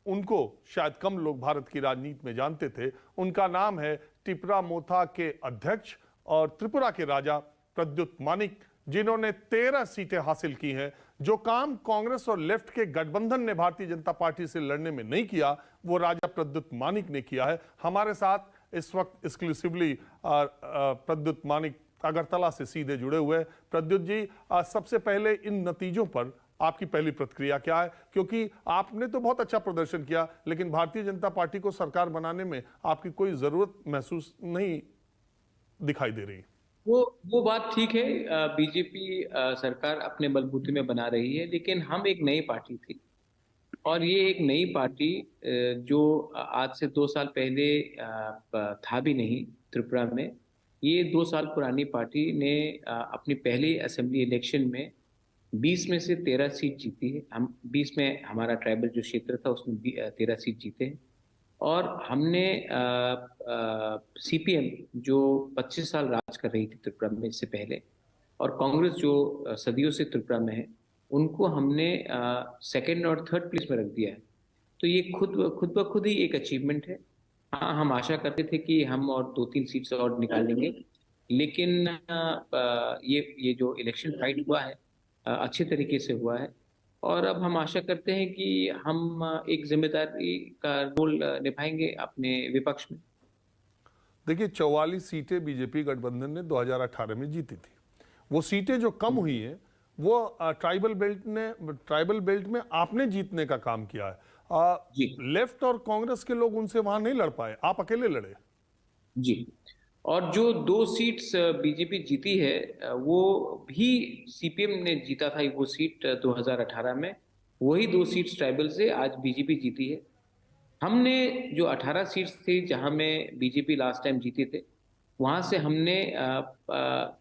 उनको शायद कम लोग भारत की राजनीति में जानते थे। उनका नाम है टिपरा मोथा के अध्यक्ष और त्रिपुरा के राजा प्रद्युत मानिक, जिन्होंने 13 सीटें हासिल की हैं। जो काम कांग्रेस और लेफ्ट के गठबंधन ने भारतीय जनता पार्टी से लड़ने में नहीं किया, वो राजा प्रद्युत मानिक ने किया है। हमारे साथ इस वक्त एक्सक्लूसिवली प्रद्युत मानिक अगरतला से सीधे जुड़े हुए हैं। प्रद्युत जी, सबसे पहले इन नतीजों पर आपकी पहली प्रतिक्रिया क्या है? क्योंकि आपने तो बहुत अच्छा प्रदर्शन किया, लेकिन भारतीय जनता पार्टी को सरकार बनाने में आपकी कोई जरूरत महसूस नहीं दिखाई दे रही। वो बात ठीक है। बीजेपी सरकार अपने बलबूते में बना रही है, लेकिन हम एक नई पार्टी थी, और ये एक नई पार्टी जो आज से 2 साल पहले था भी नहीं त्रिपुरा में। ये 2 साल पुरानी पार्टी ने अपनी पहली असेंबली इलेक्शन में 20 में से 13 सीट जीती है। हम 20 में हमारा ट्राइबल जो क्षेत्र था उसमें 13 सीट जीते हैं। और हमने सीपीएम जो 25 साल राज कर रही थी त्रिपुरा में इससे पहले, और कांग्रेस जो सदियों से त्रिपुरा में है, उनको हमने सेकंड और थर्ड प्लेस में रख दिया है। तो ये खुद ब खुद ही एक अचीवमेंट है। हाँ, हम आशा करते थे कि हम और 2-3 सीट्स और निकाल लेंगे, लेकिन ये जो इलेक्शन फाइट हुआ है अच्छे तरीके से हुआ है। और अब हम आशा करते हैं कि हम एक जिम्मेदारी का रोल निभाएंगे अपने विपक्ष में। देखिए, 44 सीटें बीजेपी गठबंधन ने 2018 में जीती थी। वो सीटें जो कम हुई हैं वो ट्राइबल बेल्ट में आपने जीतने का काम किया है। जी लेफ्ट और कांग्रेस के लोग उनसे वहां नहीं लड़ पाए, आप अकेले लड़े। जी। और जो 2 सीट्स बीजेपी जीती है वो भी सीपीएम ने जीता था। वो सीट 2018 में, वही 2 सीट्स ट्राइबल से आज बीजेपी जीती है। हमने जो 18 सीट्स थी जहां में बीजेपी लास्ट टाइम जीते थे, वहां से हमने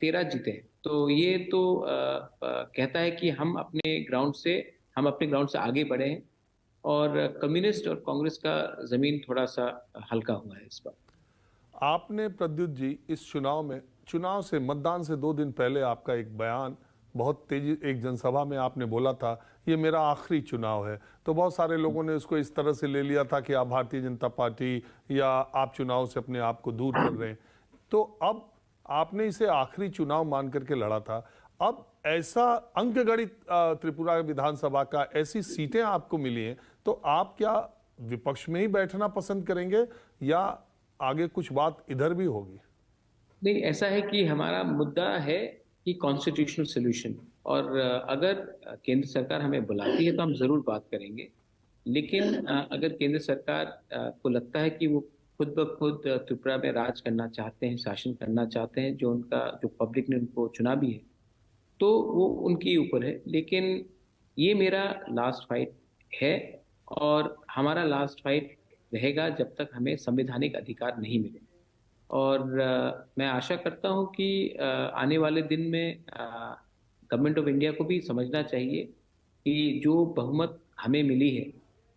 13 जीते हैं। तो ये तो कहता है कि हम अपने ग्राउंड से आगे बढ़े हैं, और कम्युनिस्ट और कांग्रेस का जमीन थोड़ा सा हल्का हुआ है इस बार। आपने प्रद्युत जी इस चुनाव से मतदान से 2 दिन पहले आपका एक बयान बहुत तेजी, एक जनसभा में आपने बोला था ये मेरा आखिरी चुनाव है। तो बहुत सारे लोगों ने उसको इस तरह से ले लिया था कि आप भारतीय जनता पार्टी या आप चुनाव से अपने आप को दूर कर रहे हैं। तो अब आपने इसे आखिरी चुनाव मान करके लड़ा था। अब ऐसा अंकगणित त्रिपुरा विधानसभा का ऐसी सीटें आपको मिली हैं, तो आप क्या विपक्ष में ही बैठना पसंद करेंगे या आगे कुछ बात इधर भी होगी? नहीं, ऐसा है कि हमारा मुद्दा है कि कॉन्स्टिट्यूशनल सोल्यूशन, और अगर केंद्र सरकार हमें बुलाती है तो हम जरूर बात करेंगे। लेकिन अगर केंद्र सरकार को लगता है कि वो खुद ब खुद त्रिपुरा में राज करना चाहते हैं, शासन करना चाहते हैं, जो पब्लिक ने उनको चुना भी है, तो वो उनके ऊपर है। लेकिन ये मेरा लास्ट फाइट है, और हमारा लास्ट फाइट रहेगा जब तक हमें संवैधानिक अधिकार नहीं मिले। और मैं आशा करता हूं कि आने वाले दिन में गवर्नमेंट ऑफ इंडिया को भी समझना चाहिए कि जो बहुमत हमें मिली है,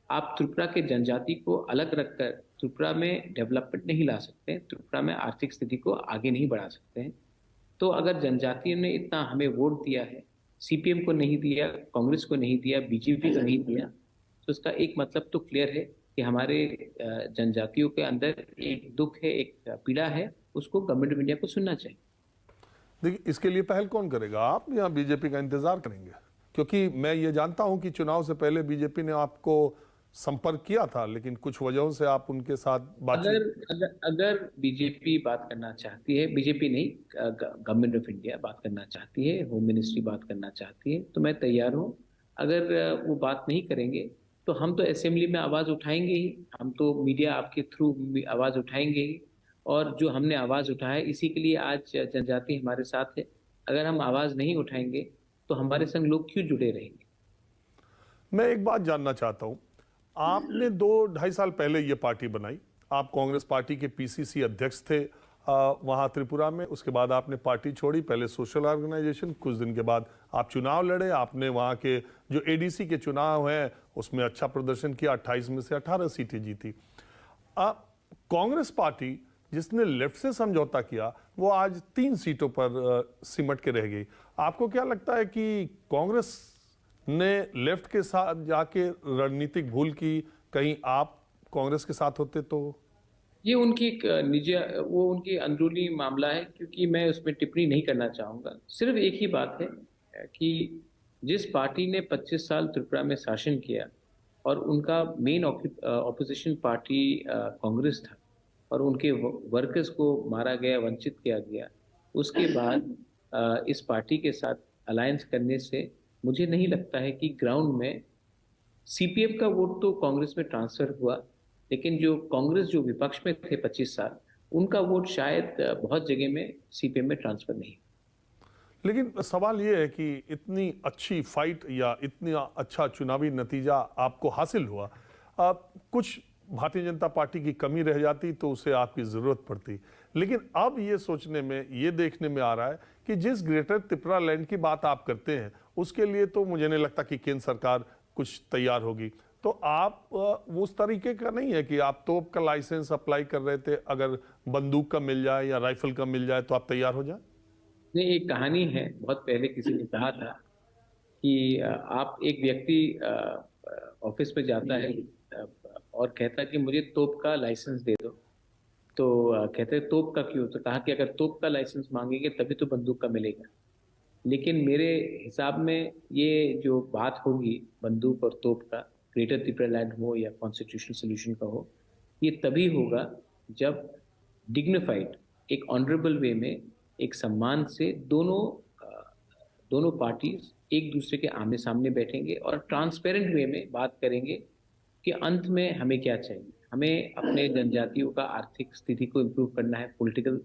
आप त्रिपुरा के जनजाति को अलग रखकर त्रिपुरा में डेवलपमेंट नहीं ला सकते, त्रिपुरा में आर्थिक स्थिति को आगे नहीं बढ़ा सकते हैं। तो अगर जनजातियों ने इतना हमें वोट दिया है, सीपीएम को नहीं दिया, कांग्रेस को नहीं दिया, बीजेपी को नहीं दिया, तो इसका एक मतलब तो क्लियर है कि हमारे जनजातियों के अंदर एक दुख है, एक पीड़ा है, उसको गवर्नमेंट ऑफ इंडिया को सुनना चाहिए। देखिए, इसके लिए पहल कौन करेगा, आप या बीजेपी का इंतजार करेंगे? क्योंकि मैं ये जानता हूं कि चुनाव से पहले बीजेपी ने आपको संपर्क किया था, लेकिन कुछ वजहों से आप उनके साथ बातचीत। अगर बीजेपी बात करना चाहती है, बीजेपी नहीं, गवर्नमेंट ऑफ इंडिया बात करना चाहती है, होम मिनिस्ट्री बात करना चाहती है, तो मैं तैयार हूँ। अगर वो बात नहीं करेंगे तो हम तो असेंबली में आवाज उठाएंगे ही, हम तो मीडिया आपके थ्रू आवाज उठाएंगे ही। और जो हमने आवाज उठाया, इसी के लिए आज जनजाति हमारे साथ है। अगर हम आवाज नहीं उठाएंगे तो हमारे संग लोग क्यों जुड़े रहेंगे? मैं एक बात जानना चाहता हूं, आपने 2-2.5 साल पहले ये पार्टी बनाई, आप कांग्रेस पार्टी के पीसीसी अध्यक्ष थे वहां त्रिपुरा में। उसके बाद आपने पार्टी छोड़ी, पहले सोशल ऑर्गेनाइजेशन, कुछ दिन के बाद आप चुनाव लड़े। आपने वहां के जो एडीसी के चुनाव हैं उसमें अच्छा प्रदर्शन किया, 28 में से 18 सीटें जीती। कांग्रेस पार्टी जिसने लेफ्ट से समझौता किया वो आज 3 सीटों पर सिमट के रह गई। आपको क्या लगता है कि कांग्रेस ने लेफ्ट के साथ जाके रणनीतिक भूल की? कहीं आप कांग्रेस के साथ होते तो? ये उनकी एक वो उनकी अंदरूनी मामला है, क्योंकि मैं उसमें टिप्पणी नहीं करना चाहूंगा। सिर्फ एक ही बात है कि जिस पार्टी ने 25 साल त्रिपुरा में शासन किया और उनका मेन ऑपोजिशन पार्टी कांग्रेस था, और उनके वर्कर्स को मारा गया, वंचित किया गया, उसके बाद इस पार्टी के साथ अलायंस करने से मुझे नहीं लगता है कि ग्राउंड में सीपीएम का वोट तो कांग्रेस में ट्रांसफर हुआ, लेकिन जो कांग्रेस जो विपक्ष में थे 25 साल, उनका वोट शायद बहुत जगह में सीपीएम में ट्रांसफर नहीं। लेकिन सवाल ये है कि इतनी अच्छी फाइट या इतना अच्छा चुनावी नतीजा आपको हासिल हुआ, कुछ भारतीय जनता पार्टी की कमी रह जाती तो उसे आपकी जरूरत पड़ती। लेकिन अब ये सोचने में, ये देखने में आ रहा है कि जिस ग्रेटर त्रिपुरा लैंड की बात आप करते हैं उसके लिए तो मुझे नहीं लगता कि केंद्र सरकार कुछ तैयार होगी। तो आप वो उस तरीके का नहीं है कि आप तोप का लाइसेंस अप्लाई कर रहे थे, अगर बंदूक का मिल जाए या राइफल का मिल जाए तो आप तैयार हो जाए? नहीं, एक कहानी है, बहुत पहले किसी ने कहा था कि आप एक व्यक्ति ऑफिस में जाता है और कहता है कि मुझे तोप का लाइसेंस दे दो। तो कहते हैं तोप का क्यों? तो कहा कि अगर तोप का लाइसेंस मांगेंगे तभी तो बंदूक का मिलेगा। लेकिन मेरे हिसाब में ये जो बात होगी बंदूक और तोप का, ग्रेटर त्रिपुरा लैंड हो या कॉन्स्टिट्यूशनल सोल्यूशन का हो, ये तभी होगा जब डिग्निफाइड, एक ऑनरेबल वे में, एक सम्मान से दोनों पार्टीज एक दूसरे के आमने सामने बैठेंगे और ट्रांसपेरेंट वे में बात करेंगे कि अंत में हमें क्या चाहिए। हमें अपने जनजातियों का आर्थिक स्थिति को इम्प्रूव करना है, पॉलिटिकल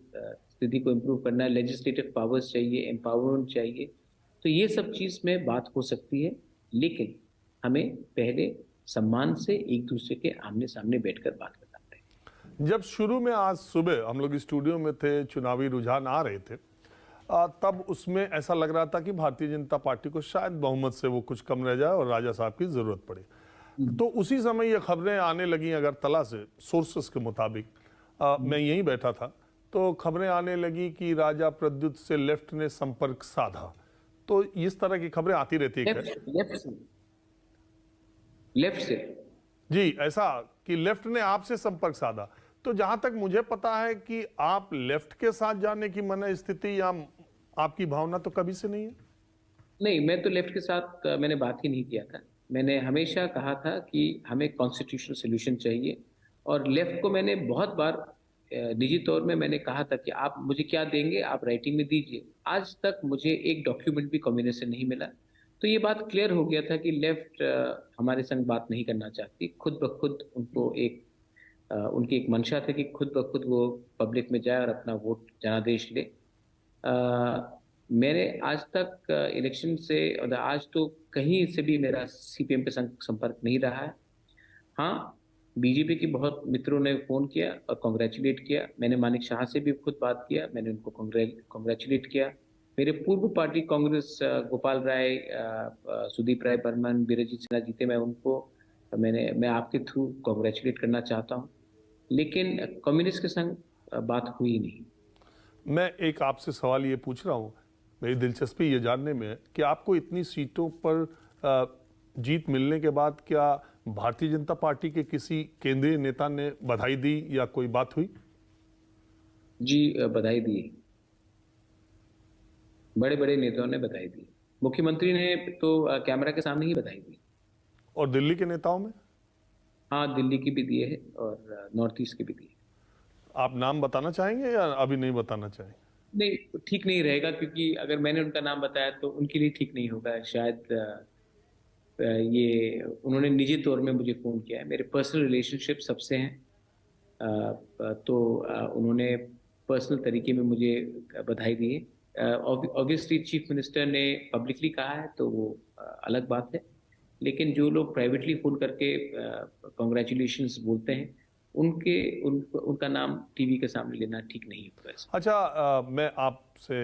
स्थिति को इम्प्रूव करना है, लेजिस्लेटिव पावर्स चाहिए, एम्पावरमेंट चाहिए। तो ये सब चीज़ में बात हो सकती है, लेकिन हमें पहले सम्मान से एक दूसरे के आमने सामने बैठकर बात करना पड़ेगा। जब शुरू में आज सुबह हम लोग स्टूडियो में थे, चुनावी रुझान आ रहे थे, तब उसमें ऐसा लग रहा था कि भारतीय जनता पार्टी को शायद बहुमत से वो कुछ कम रह जाए और राजा साहब की जरूरत पड़े। तो उसी समय ये खबरें आने लगी अगरतला से, सोर्सेस के मुताबिक, मैं यहीं बैठा था, तो खबरें आने लगी कि राजा प्रद्युत से लेफ्ट ने संपर्क साधा। तो इस तरह की खबरें आती रहती है। लेफ्ट से जी, ऐसा कि लेफ्ट ने आपसे संपर्क साधा। तो जहां तक मुझे पता है कि आप लेफ्ट के साथ जाने की मन स्थिति या आपकी भावना तो कभी से नहीं है। नहीं, मैं तो लेफ्ट के साथ मैंने बात ही नहीं किया था। मैंने हमेशा कहा था कि हमें कॉन्स्टिट्यूशनल सोल्यूशन चाहिए, और लेफ्ट को मैंने बहुत बार निजी तौर में मैंने कहा था कि आप मुझे क्या देंगे, आप राइटिंग में दीजिए। आज तक मुझे एक डॉक्यूमेंट भी कम्युनिस्ट से नहीं मिला। तो ये बात क्लियर हो गया था कि लेफ्ट हमारे संग बात नहीं करना चाहती। खुद ब खुद उनको उनकी एक मंशा थी कि खुद ब खुद वो पब्लिक में जाए और अपना वोट जनादेश ले। मैंने आज तक इलेक्शन से और आज तो कहीं से भी मेरा सीपीएम पे संपर्क नहीं रहा है। हाँ, बीजेपी के बहुत मित्रों ने फ़ोन किया और कॉन्ग्रेचुलेट किया। मैंने मानिक शाह से भी खुद बात किया, मैंने उनको कॉन्ग्रेचुलेट किया। मेरे पूर्व पार्टी कांग्रेस गोपाल राय, सुदीप राय बर्मन, बीरजीत सिन्हा जीते, मैं आपके थ्रू कॉन्ग्रेचुलेट करना चाहता हूँ। लेकिन कम्युनिस्ट के संग बात हुई नहीं। मैं एक आपसे सवाल ये पूछ रहा हूँ, मेरी दिलचस्पी ये जानने में है कि आपको इतनी सीटों पर जीत मिलने के बाद क्या भारतीय जनता पार्टी के किसी केंद्रीय नेता ने बधाई दी या कोई बात हुई? जी, बधाई दी। बड़े बड़े नेताओं ने बधाई दी। मुख्यमंत्री ने तो कैमरा के सामने ही बधाई दी। और दिल्ली के नेताओं में? हाँ, दिल्ली की भी दिए है और नॉर्थ ईस्ट की भी दी है। आप नाम बताना चाहेंगे या अभी नहीं बताना चाहेंगे? नहीं, ठीक नहीं रहेगा, क्योंकि अगर मैंने उनका नाम बताया तो उनके लिए ठीक नहीं होगा। शायद ये उन्होंने निजी तौर में मुझे फ़ोन किया है, मेरे पर्सनल रिलेशनशिप सबसे हैं। तो उन्होंने पर्सनल तरीके में मुझे बधाई दी है। ऑब्वियसली चीफ मिनिस्टर ने पब्लिकली कहा है तो वो अलग बात है, लेकिन जो लोग प्राइवेटली फ़ोन करके कॉन्ग्रेचुलेशंस बोलते हैं, उनका नाम टीवी के सामने लेना ठीक नहीं होगा। अच्छा, मैं आपसे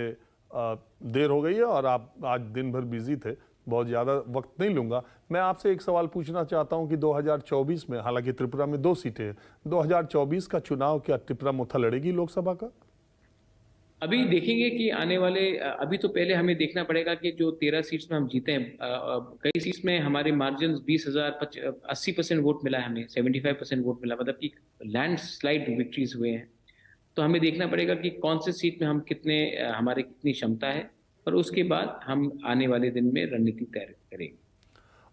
देर हो गई है और आप आज दिन भर बिजी थे, बहुत ज़्यादा वक्त नहीं लूँगा। मैं आपसे एक सवाल पूछना चाहता हूं कि 2024 में, हालांकि त्रिपुरा में 2 सीटें हैं, 2024 का चुनाव क्या त्रिपुरा मुथा लड़ेगी लोकसभा का? अभी देखेंगे कि आने वाले, अभी तो पहले हमें देखना पड़ेगा कि जो 13 सीट्स में हम जीते हैं, कई सीट्स में हमारे मार्जिन 80% वोट मिला है, हमें 75% वोट मिला, मतलब कि लैंडस्लाइड विक्ट्रीज हुए हैं। तो हमें देखना पड़ेगा कि कौन से सीट में हम हमारी कितनी क्षमता है, और उसके बाद हम आने वाले दिन में रणनीति तैयार करेंगे।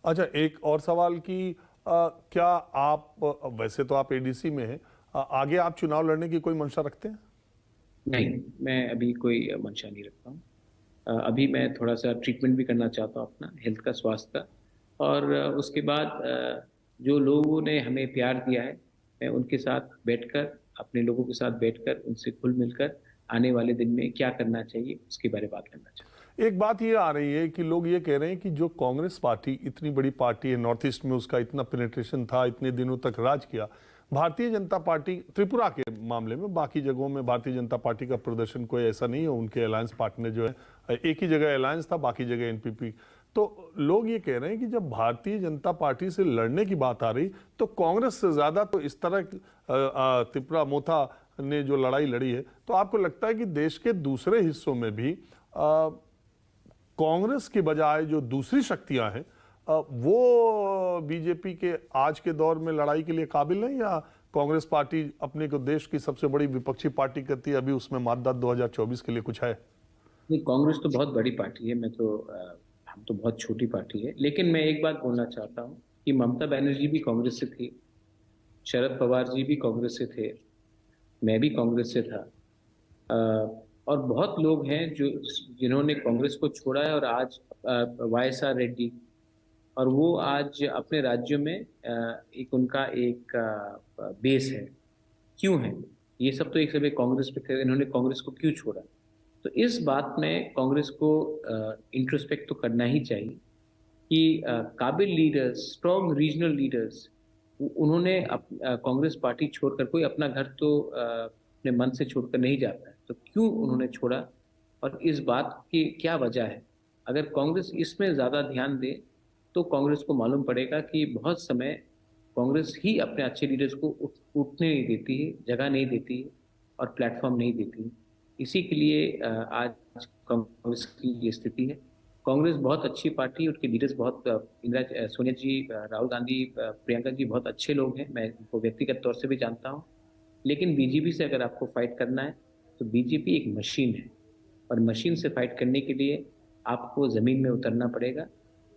अच्छा, एक और सवाल कि क्या आप, वैसे तो आप एडीसी में हैं, आगे आप चुनाव लड़ने की कोई मंशा रखते हैं? नहीं, मैं अभी कोई मंशा नहीं रखता हूँ। अभी मैं थोड़ा सा ट्रीटमेंट भी करना चाहता हूँ अपना हेल्थ का, स्वास्थ्य का, और उसके बाद जो लोगों ने हमें प्यार दिया है, मैं उनके साथ बैठकर अपने लोगों के साथ बैठकर उनसे खुल मिलकर आने वाले दिन में क्या करना चाहिए उसके बारे में बात करना चाहिए। एक बात ये आ रही है कि लोग ये कह रहे हैं कि जो कांग्रेस पार्टी इतनी बड़ी पार्टी है, नॉर्थ ईस्ट में उसका इतना पेनिट्रेशन था, इतने दिनों तक राज किया, भारतीय जनता पार्टी त्रिपुरा के मामले में, बाकी जगहों में भारतीय जनता पार्टी का प्रदर्शन कोई ऐसा नहीं है। उनके अलायंस पार्टनर जो है, एक ही जगह अलायंस था, बाकी जगह एनपीपी। तो लोग ये कह रहे हैं कि जब भारतीय जनता पार्टी से लड़ने की बात आ रही तो कांग्रेस से ज्यादा तो इस तरह त्रिपुरा मोथा ने जो लड़ाई लड़ी है, तो आपको लगता है कि देश के दूसरे हिस्सों में भी कांग्रेस की बजाय जो दूसरी शक्तियां हैं वो बीजेपी के आज के दौर में लड़ाई के लिए काबिल नहीं, या कांग्रेस पार्टी अपने को देश की सबसे बड़ी विपक्षी पार्टी करती है, अभी उसमें मातदाद 2024 के लिए कुछ है? नहीं, कांग्रेस तो बहुत बड़ी पार्टी है, हम तो बहुत छोटी पार्टी है। लेकिन मैं एक बात बोलना चाहता हूँ कि ममता बनर्जी भी कांग्रेस से थी, शरद पवार जी भी कांग्रेस से थे, मैं भी कांग्रेस से था, और बहुत लोग हैं जिन्होंने कांग्रेस को छोड़ा है और आज YSR रेड्डी, और वो आज अपने राज्यों में एक उनका एक बेस है। क्यों है ये सब? तो एक समय कांग्रेस पे थे, इन्होंने कांग्रेस को क्यों छोड़ा? तो इस बात में कांग्रेस को इंट्रोस्पेक्ट तो करना ही चाहिए कि काबिल लीडर्स, स्ट्रॉन्ग रीजनल लीडर्स, उन्होंने कांग्रेस पार्टी छोड़कर, कोई अपना घर तो अपने मन से छोड़कर नहीं जाता है, तो क्यों उन्होंने छोड़ा और इस बात की क्या वजह है? अगर कांग्रेस इसमें ज़्यादा ध्यान दे तो कांग्रेस को मालूम पड़ेगा कि बहुत समय कांग्रेस ही अपने अच्छे लीडर्स को उठने नहीं देती है, जगह नहीं देती है और प्लेटफॉर्म नहीं देती है। इसी के लिए आज कांग्रेस की ये स्थिति है। कांग्रेस बहुत अच्छी पार्टी है, उनके लीडर्स बहुत, सोनिया जी, राहुल गांधी, प्रियंका जी बहुत अच्छे लोग हैं, मैं उनको व्यक्तिगत तौर से भी जानता हूँ। लेकिन बीजेपी से अगर आपको फाइट करना है तो बीजेपी एक मशीन है, और मशीन से फाइट करने के लिए आपको ज़मीन में उतरना पड़ेगा,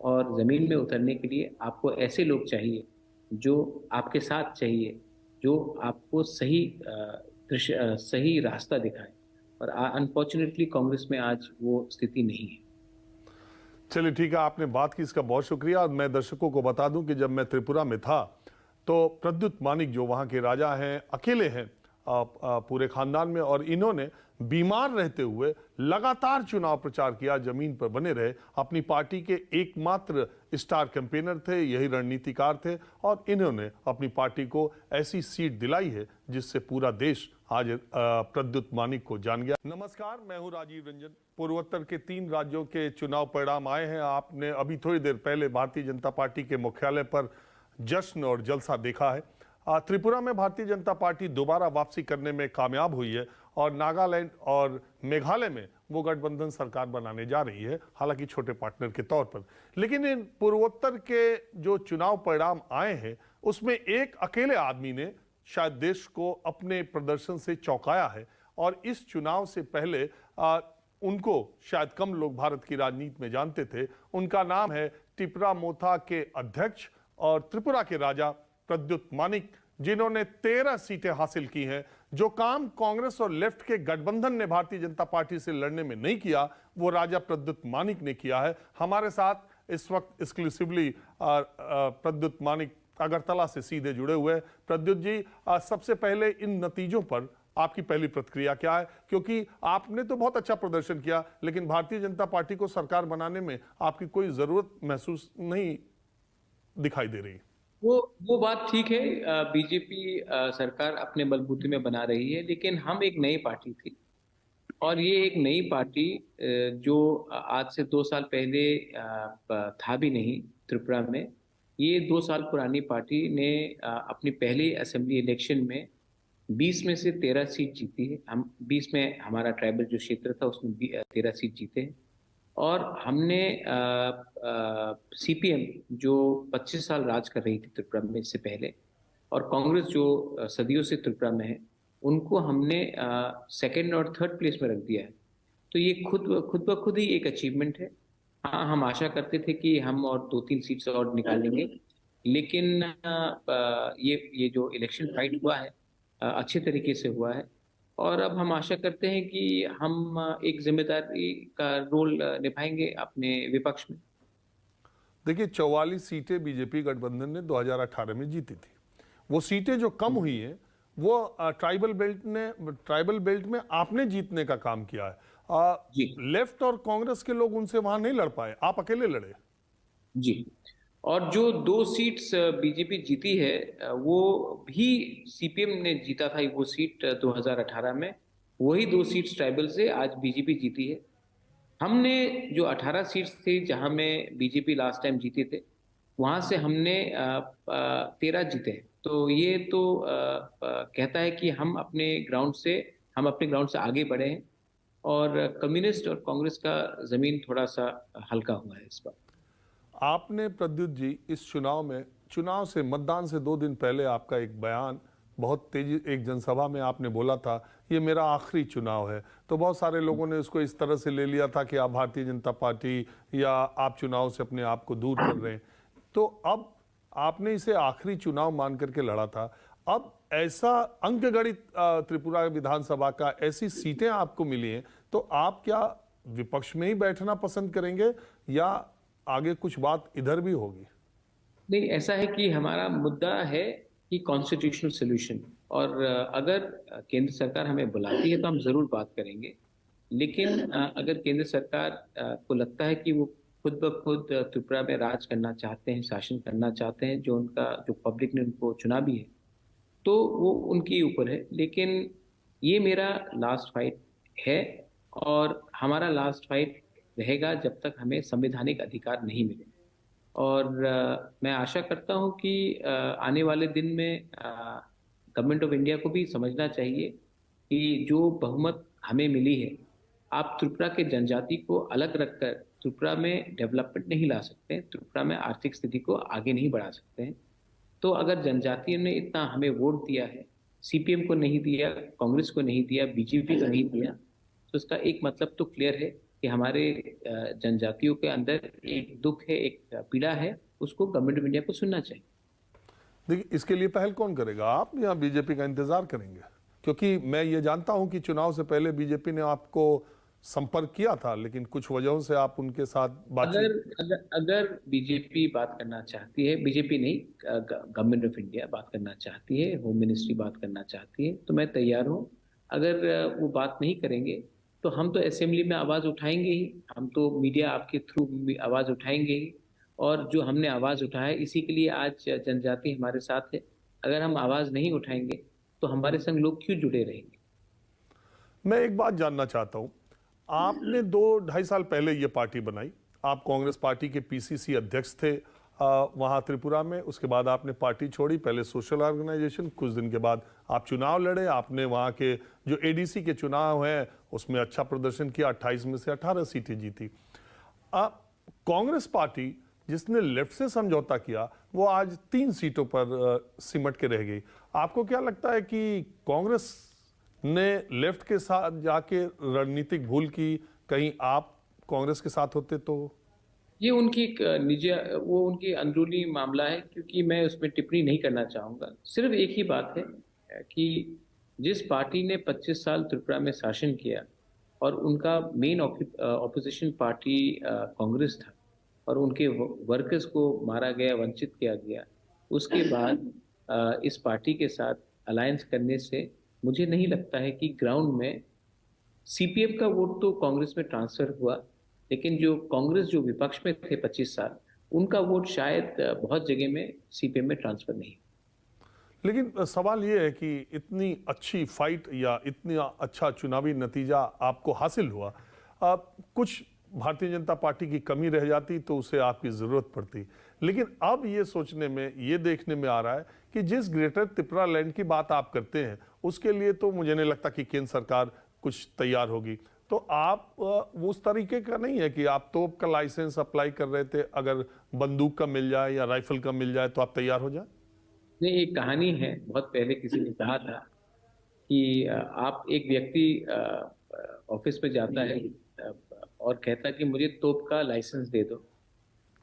और ज़मीन में उतरने के लिए आपको ऐसे लोग चाहिए जो आपके साथ चाहिए, जो आपको सही रास्ता दिखाए, और अनफॉर्चुनेटली कांग्रेस में आज वो स्थिति नहीं है। चलिए ठीक है, आपने बात की, इसका बहुत शुक्रिया। मैं दर्शकों को बता दूं कि जब मैं त्रिपुरा में था तो प्रद्युत मानिक जो वहां के राजा हैं, अकेले हैं पूरे खानदान में, और इन्होंने बीमार रहते हुए लगातार चुनाव प्रचार किया, जमीन पर बने रहे, अपनी पार्टी के एकमात्र स्टार कैंपेनर थे, यही रणनीतिकार थे, और इन्होंने अपनी पार्टी को ऐसी सीट दिलाई है जिससे पूरा देश आज प्रद्युत मानिक को जान गया। नमस्कार, मैं हूं राजीव रंजन। पूर्वोत्तर के 3 राज्यों के चुनाव परिणाम आए हैं। आपने अभी थोड़ी देर पहले भारतीय जनता पार्टी के मुख्यालय पर जश्न और जलसा देखा है। त्रिपुरा में भारतीय जनता पार्टी दोबारा वापसी करने में कामयाब हुई है और नागालैंड और मेघालय में वो गठबंधन सरकार बनाने जा रही है, हालांकि छोटे पार्टनर के तौर पर। लेकिन इन पूर्वोत्तर के जो चुनाव परिणाम आए हैं उसमें एक अकेले आदमी ने शायद देश को अपने प्रदर्शन से चौंकाया है, और इस चुनाव से पहले उनको शायद कम लोग भारत की राजनीति में जानते थे। उनका नाम है त्रिपुरा मोथा के अध्यक्ष और त्रिपुरा के राजा प्रद्युत मानिक, जिन्होंने 13 सीटें हासिल की हैं। जो काम कांग्रेस और लेफ्ट के गठबंधन ने भारतीय जनता पार्टी से लड़ने में नहीं किया, वो राजा प्रद्युत मानिक ने किया है। हमारे साथ इस वक्त एक्सक्लूसिवली प्रद्युत मानिक अगरतला से सीधे जुड़े हुए। प्रद्युत जी, सबसे पहले इन नतीजों पर आपकी पहली प्रतिक्रिया क्या है? क्योंकि आपने तो बहुत अच्छा प्रदर्शन किया, लेकिन भारतीय जनता पार्टी को सरकार बनाने में आपकी कोई जरूरत महसूस नहीं दिखाई दे रही। वो बात ठीक है, बीजेपी सरकार अपने बलबूते में बना रही है, लेकिन हम एक नई पार्टी थी, और ये एक नई पार्टी जो आज से 2 साल पहले था भी नहीं त्रिपुरा में। ये 2 साल पुरानी पार्टी ने अपनी पहली असेंबली इलेक्शन में 20 में से 13 सीट जीती है। हम 20 में, हमारा ट्राइबल जो क्षेत्र था उसमें 13 सीट जीते हैं, और हमने CPM जो 25 साल राज कर रही थी त्रिपुरा में इससे पहले, और कांग्रेस जो सदियों से त्रिपुरा में है, उनको हमने 2nd और 3rd प्लेस में रख दिया है। तो ये खुद ब खुद ही एक अचीवमेंट है। हाँ, हम आशा करते थे कि हम और 2-3 सीट्स और निकालेंगे, लेकिन ये जो इलेक्शन फाइट हुआ है अच्छे तरीके से हुआ है, और अब हम आशा करते हैं कि हम एक जिम्मेदारी का रोल निभाएंगे अपने विपक्ष में। देखिए, 44 सीटें बीजेपी गठबंधन ने 2018 में जीती थी। वो सीटें जो कम हुई हैं वो ट्राइबल बेल्ट में आपने जीतने का काम किया है। जी लेफ्ट और कांग्रेस के लोग उनसे वहां नहीं लड़ पाए, आप अकेले लड़े। जी। और जो 2 सीट्स बीजेपी जीती है, वो भी सीपीएम ने जीता था, वो सीट 2018 में। वही 2 सीट्स ट्राइबल से आज बीजेपी जीती है। हमने जो 18 सीट्स थी जहां में बीजेपी लास्ट टाइम जीते थे, वहां से हमने 13 जीते हैं। तो ये तो कहता है कि हम अपने ग्राउंड से आगे बढ़े हैं। और कम्युनिस्ट और कांग्रेस का जमीन थोड़ा सा हल्का हुआ है इस बार। आपने प्रद्युत जी इस चुनाव से मतदान से 2 दिन पहले आपका एक बयान बहुत तेजी, एक जनसभा में आपने बोला था ये मेरा आखिरी चुनाव है। तो बहुत सारे लोगों ने उसको इस तरह से ले लिया था कि आप भारतीय जनता पार्टी या आप चुनाव से अपने आप को दूर कर रहे हैं। तो अब आपने इसे आखिरी चुनाव मान करके लड़ा था। अब ऐसा अंकगणित त्रिपुरा विधानसभा का ऐसी सीटें आपको मिली हैं, तो आप क्या विपक्ष में ही बैठना पसंद करेंगे या आगे कुछ बात इधर भी होगी? नहीं, ऐसा है कि हमारा मुद्दा है कि कॉन्स्टिट्यूशनल सोल्यूशन। और अगर केंद्र सरकार हमें बुलाती है तो हम जरूर बात करेंगे। लेकिन अगर केंद्र सरकार को लगता है कि वो खुद ब खुद त्रिपुरा में राज करना चाहते हैं, शासन करना चाहते हैं, जो पब्लिक ने उनको चुना भी है, तो वो उनके ऊपर है। लेकिन ये मेरा लास्ट फाइट है, और हमारा लास्ट फाइट रहेगा जब तक हमें संवैधानिक अधिकार नहीं मिले। और मैं आशा करता हूं कि आने वाले दिन में गवर्नमेंट ऑफ इंडिया को भी समझना चाहिए कि जो बहुमत हमें मिली है, आप त्रिपुरा के जनजाति को अलग रखकर त्रिपुरा में डेवलपमेंट नहीं ला सकते हैं, त्रिपुरा में आर्थिक स्थिति को आगे नहीं बढ़ा सकते हैं। तो अगर जनजातियों ने इतना हमें वोट दिया है, सीपीएम को नहीं दिया, कांग्रेस को नहीं दिया, बीजेपी को नहीं दिया, तो इसका एक मतलब तो क्लियर है कि हमारे जनजातियों के अंदर एक दुख है, एक पीड़ा है, उसको गवर्नमेंट ऑफ इंडिया को सुनना चाहिए। देखिए, इसके लिए पहल कौन करेगा, आप या बीजेपी का इंतजार करेंगे? क्योंकि मैं ये जानता हूं कि चुनाव से पहले बीजेपी ने आपको संपर्क किया था, लेकिन कुछ वजहों से आप उनके साथ बातचीत। अगर बीजेपी बात करना चाहती है, बीजेपी नहीं, गवर्नमेंट ऑफ इंडिया बात करना चाहती है, होम मिनिस्ट्री बात करना चाहती है, तो मैं तैयार हूँ। अगर वो बात नहीं करेंगे तो हम तो असेंबली में आवाज उठाएंगे ही, हम तो मीडिया आपके थ्रू आवाज उठाएंगे ही। और जो हमने आवाज उठाया, इसी के लिए आज जनजाति हमारे साथ है। अगर हम आवाज नहीं उठाएंगे तो हमारे संग लोग क्यों जुड़े रहेंगे? मैं एक बात जानना चाहता हूं, आपने 2-2.5 साल पहले ये पार्टी बनाई, आप कांग्रेस पार्टी के पीसीसी अध्यक्ष थे वहां त्रिपुरा में। उसके बाद आपने पार्टी छोड़ी, पहले सोशल ऑर्गेनाइजेशन, कुछ दिन के बाद आप चुनाव लड़े। आपने वहां के जो एडीसी के चुनाव हैं उसमें अच्छा प्रदर्शन किया, 28 में से 18 सीटें जीती। कांग्रेस पार्टी जिसने लेफ्ट से समझौता किया, वो आज 3 सीटों पर सिमट के रह गई। आपको क्या लगता है कि कांग्रेस ने लेफ्ट के साथ जाके रणनीतिक भूल की? कहीं आप कांग्रेस के साथ होते तो? ये उनकी एक निजी, वो उनकी अंदरूनी मामला है, क्योंकि मैं उसमें टिप्पणी नहीं करना चाहूंगा। सिर्फ एक ही बात है कि जिस पार्टी ने 25 साल त्रिपुरा में शासन किया और उनका मेन ऑपोजिशन पार्टी कांग्रेस था, और उनके वर्कर्स को मारा गया, वंचित किया गया, उसके बाद इस पार्टी के साथ अलायंस करने से मुझे नहीं लगता है कि ग्राउंड में सीपीएम का वोट तो कांग्रेस में ट्रांसफर हुआ, लेकिन जो कांग्रेस जो विपक्ष में थे 25 साल, उनका वोट शायद बहुत जगह में सीपीएम में ट्रांसफर नहीं। लेकिन सवाल यह है कि इतनी अच्छी फाइट या इतना अच्छा चुनावी नतीजा आपको हासिल हुआ, कुछ भारतीय जनता पार्टी की कमी रह जाती तो उसे आपकी जरूरत पड़ती। लेकिन अब ये सोचने में, ये देखने में आ रहा है कि जिस ग्रेटर त्रिपुरा लैंड की बात आप करते हैं, उसके लिए तो मुझे नहीं लगता कि केंद्र सरकार कुछ तैयार होगी। तो आप वो उस तरीके का नहीं है कि आप तोप का लाइसेंस अप्लाई कर रहे थे, अगर बंदूक का मिल जाए या राइफल का मिल जाए तो आप तैयार हो जाए? नहीं, एक कहानी है, बहुत पहले किसी ने कहा था कि आप एक व्यक्ति ऑफिस में जाता है और कहता है कि मुझे तोप का लाइसेंस दे दो।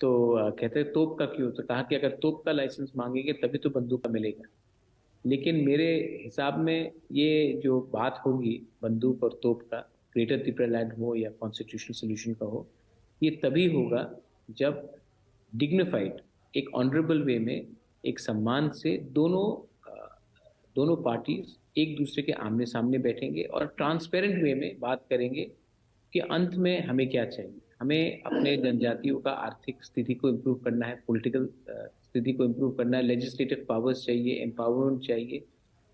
तो कहते हैं तोप का क्यों? तो कहा कि अगर तोप का लाइसेंस मांगेंगे तभी तो बंदूक का मिलेगा। लेकिन मेरे हिसाब में ये जो बात होगी बंदूक और तोप का, ग्रेटर त्रिपुरा लैंड हो या कॉन्स्टिट्यूशनल सोल्यूशन का हो, ये तभी होगा जब डिग्निफाइड, एक ऑनरेबल वे में, एक सम्मान से दोनों पार्टीज एक दूसरे के आमने सामने बैठेंगे और ट्रांसपेरेंट वे में बात करेंगे कि अंत में हमें क्या चाहिए। हमें अपने जनजातियों का आर्थिक स्थिति को इम्प्रूव करना है, पॉलिटिकल स्थिति को इम्प्रूव करना है, लेजिस्लेटिव पावर्स चाहिए, एम्पावरमेंट चाहिए।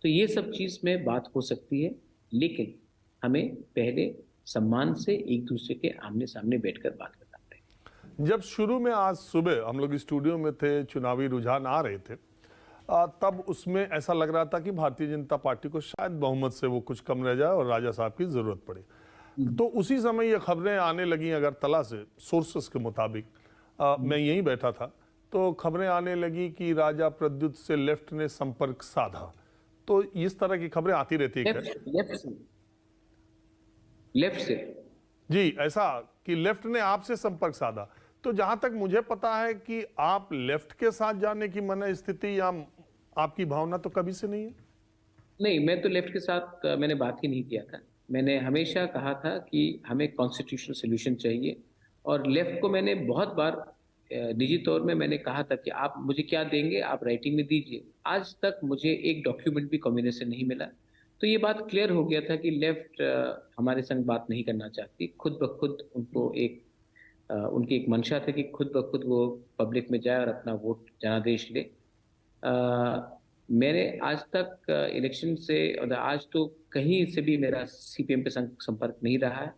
तो ये सब चीज़ में बात हो सकती है, लेकिन हमें पहले सम्मान से एक दूसरे के आमने सामने बैठकर बात करना पड़ेगा। जब शुरू में आज सुबह हम लोग स्टूडियो में थे, चुनावी रुझान आ रहे थे, तब उसमें ऐसा लग रहा था कि भारतीय जनता पार्टी को शायद बहुमत से वो कुछ कम रह जाए और राजा साहब की जरूरत पड़े। तो उसी समय ये खबरें आने लगी अगरतला से, सोर्सेस के मुताबिक, मैं यहीं बैठा था, तो खबरें आने लगी कि राजा प्रद्युत से लेफ्ट ने संपर्क साधा। तो इस तरह की खबरें आती रहती है। लेफ्ट से जी, ऐसा कि लेफ्ट ने आपसे संपर्क साधा। तो जहां तक मुझे पता है कि आप लेफ्ट के साथ जाने की मन स्थिति या आपकी भावना तो कभी से नहीं है। नहीं, मैं तो लेफ्ट के साथ मैंने बात ही नहीं किया था। मैंने हमेशा कहा था कि हमें कॉन्स्टिट्यूशनल सोल्यूशन चाहिए, और लेफ्ट को मैंने बहुत बार निजी तौर में मैंने कहा था कि आप मुझे क्या देंगे, आप राइटिंग में दीजिए। आज तक मुझे एक डॉक्यूमेंट भी कम्युनिस्ट से नहीं मिला। तो ये बात क्लियर हो गया था कि लेफ्ट हमारे संग बात नहीं करना चाहती। खुद ब खुद उनको उनकी एक मंशा थी कि खुद ब खुद वो पब्लिक में जाए और अपना वोट जनादेश ले। मैंने आज तक इलेक्शन से और आज तो कहीं से भी मेरा सीपीएम पे संपर्क नहीं रहा है।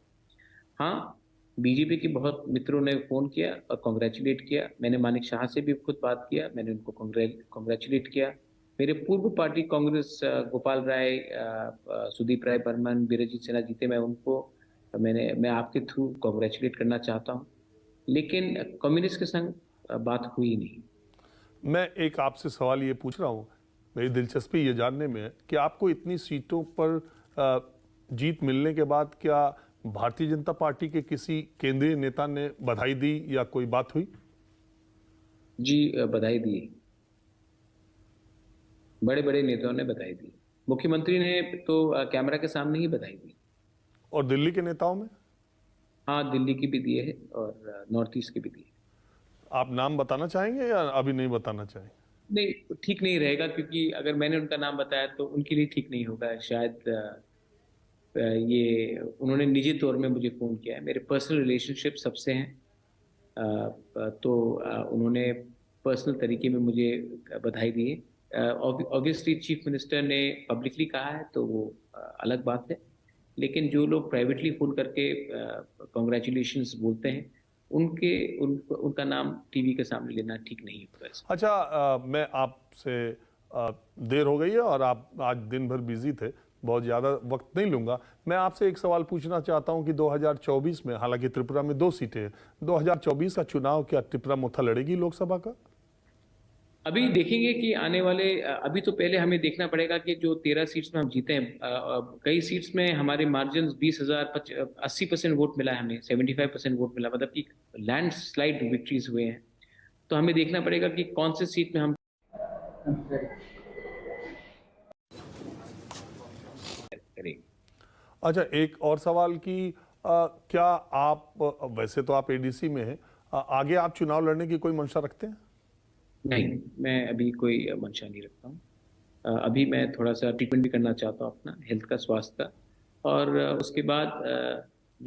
हाँ, बीजेपी के बहुत मित्रों ने फ़ोन किया और कॉन्ग्रेचुलेट किया। मैंने मानिक शाह से भी खुद बात किया, मैंने उनको कॉन्ग्रेचुलेट किया। मेरे पूर्व पार्टी कांग्रेस गोपाल राय, सुदीप राय बर्मन, बीरजीत सिन्हा जीते, मैं आपके थ्रू कॉन्ग्रेचुलेट करना चाहता हूँ, लेकिन कम्युनिस्ट के संग बात हुई नहीं। मैं एक आपसे सवाल ये पूछ रहा हूँ, मेरी दिलचस्पी ये जानने में है कि आपको इतनी सीटों पर जीत मिलने के बाद क्या भारतीय जनता पार्टी के किसी केंद्रीय नेता ने बधाई दी या कोई बात हुई? जी, बधाई दी। बड़े बड़े नेताओं ने बधाई दी। मुख्यमंत्री ने तो कैमरा के सामने ही बधाई दी। और दिल्ली के नेताओं में? हाँ, दिल्ली की भी दिए है और नॉर्थ ईस्ट की भी दी है। आप नाम बताना चाहेंगे या अभी नहीं बताना चाहेंगे? नहीं, ठीक नहीं रहेगा, क्योंकि अगर मैंने उनका नाम बताया तो उनके लिए ठीक नहीं होगा। शायद ये उन्होंने निजी तौर में मुझे फ़ोन किया है, मेरे पर्सनल रिलेशनशिप सबसे हैं, तो उन्होंने पर्सनल तरीके में मुझे बधाई दी है। ऑब्वियसली चीफ मिनिस्टर ने पब्लिकली कहा है तो वो अलग बात है, लेकिन जो लोग प्राइवेटली फ़ोन करके कॉन्ग्रेचुलेशंस बोलते हैं, उनका नाम टीवी के सामने लेना ठीक नहीं होगा। अच्छा, मैं आपसे देर हो गई है और आप आज दिन भर बिजी थे, बहुत ज़्यादा वक्त नहीं लूँगा। मैं आपसे एक सवाल पूछना चाहता हूं कि 2024 में, हालांकि त्रिपुरा में 2 सीटें हैं, 2024 का चुनाव क्या त्रिपुरा मोथा लड़ेगी लोकसभा का? अभी देखेंगे कि आने वाले, अभी तो पहले हमें देखना पड़ेगा कि जो 13 सीट्स में हम जीते हैं, कई सीट्स में हमारे मार्जिन 80% वोट मिला है हमें, 75% वोट मिला, मतलब कि लैंडस्लाइड विक्ट्रीज हुए हैं। तो हमें देखना पड़ेगा कि कौन से सीट में हम करेंगे। अच्छा, एक और सवाल कि क्या आप, वैसे तो आप एडीसी में हैं, आगे आप चुनाव लड़ने की कोई मंशा रखते हैं? नहीं, मैं अभी कोई मंशा नहीं रखता हूँ। अभी मैं थोड़ा सा ट्रीटमेंट भी करना चाहता हूँ अपना हेल्थ का, स्वास्थ्य का, और उसके बाद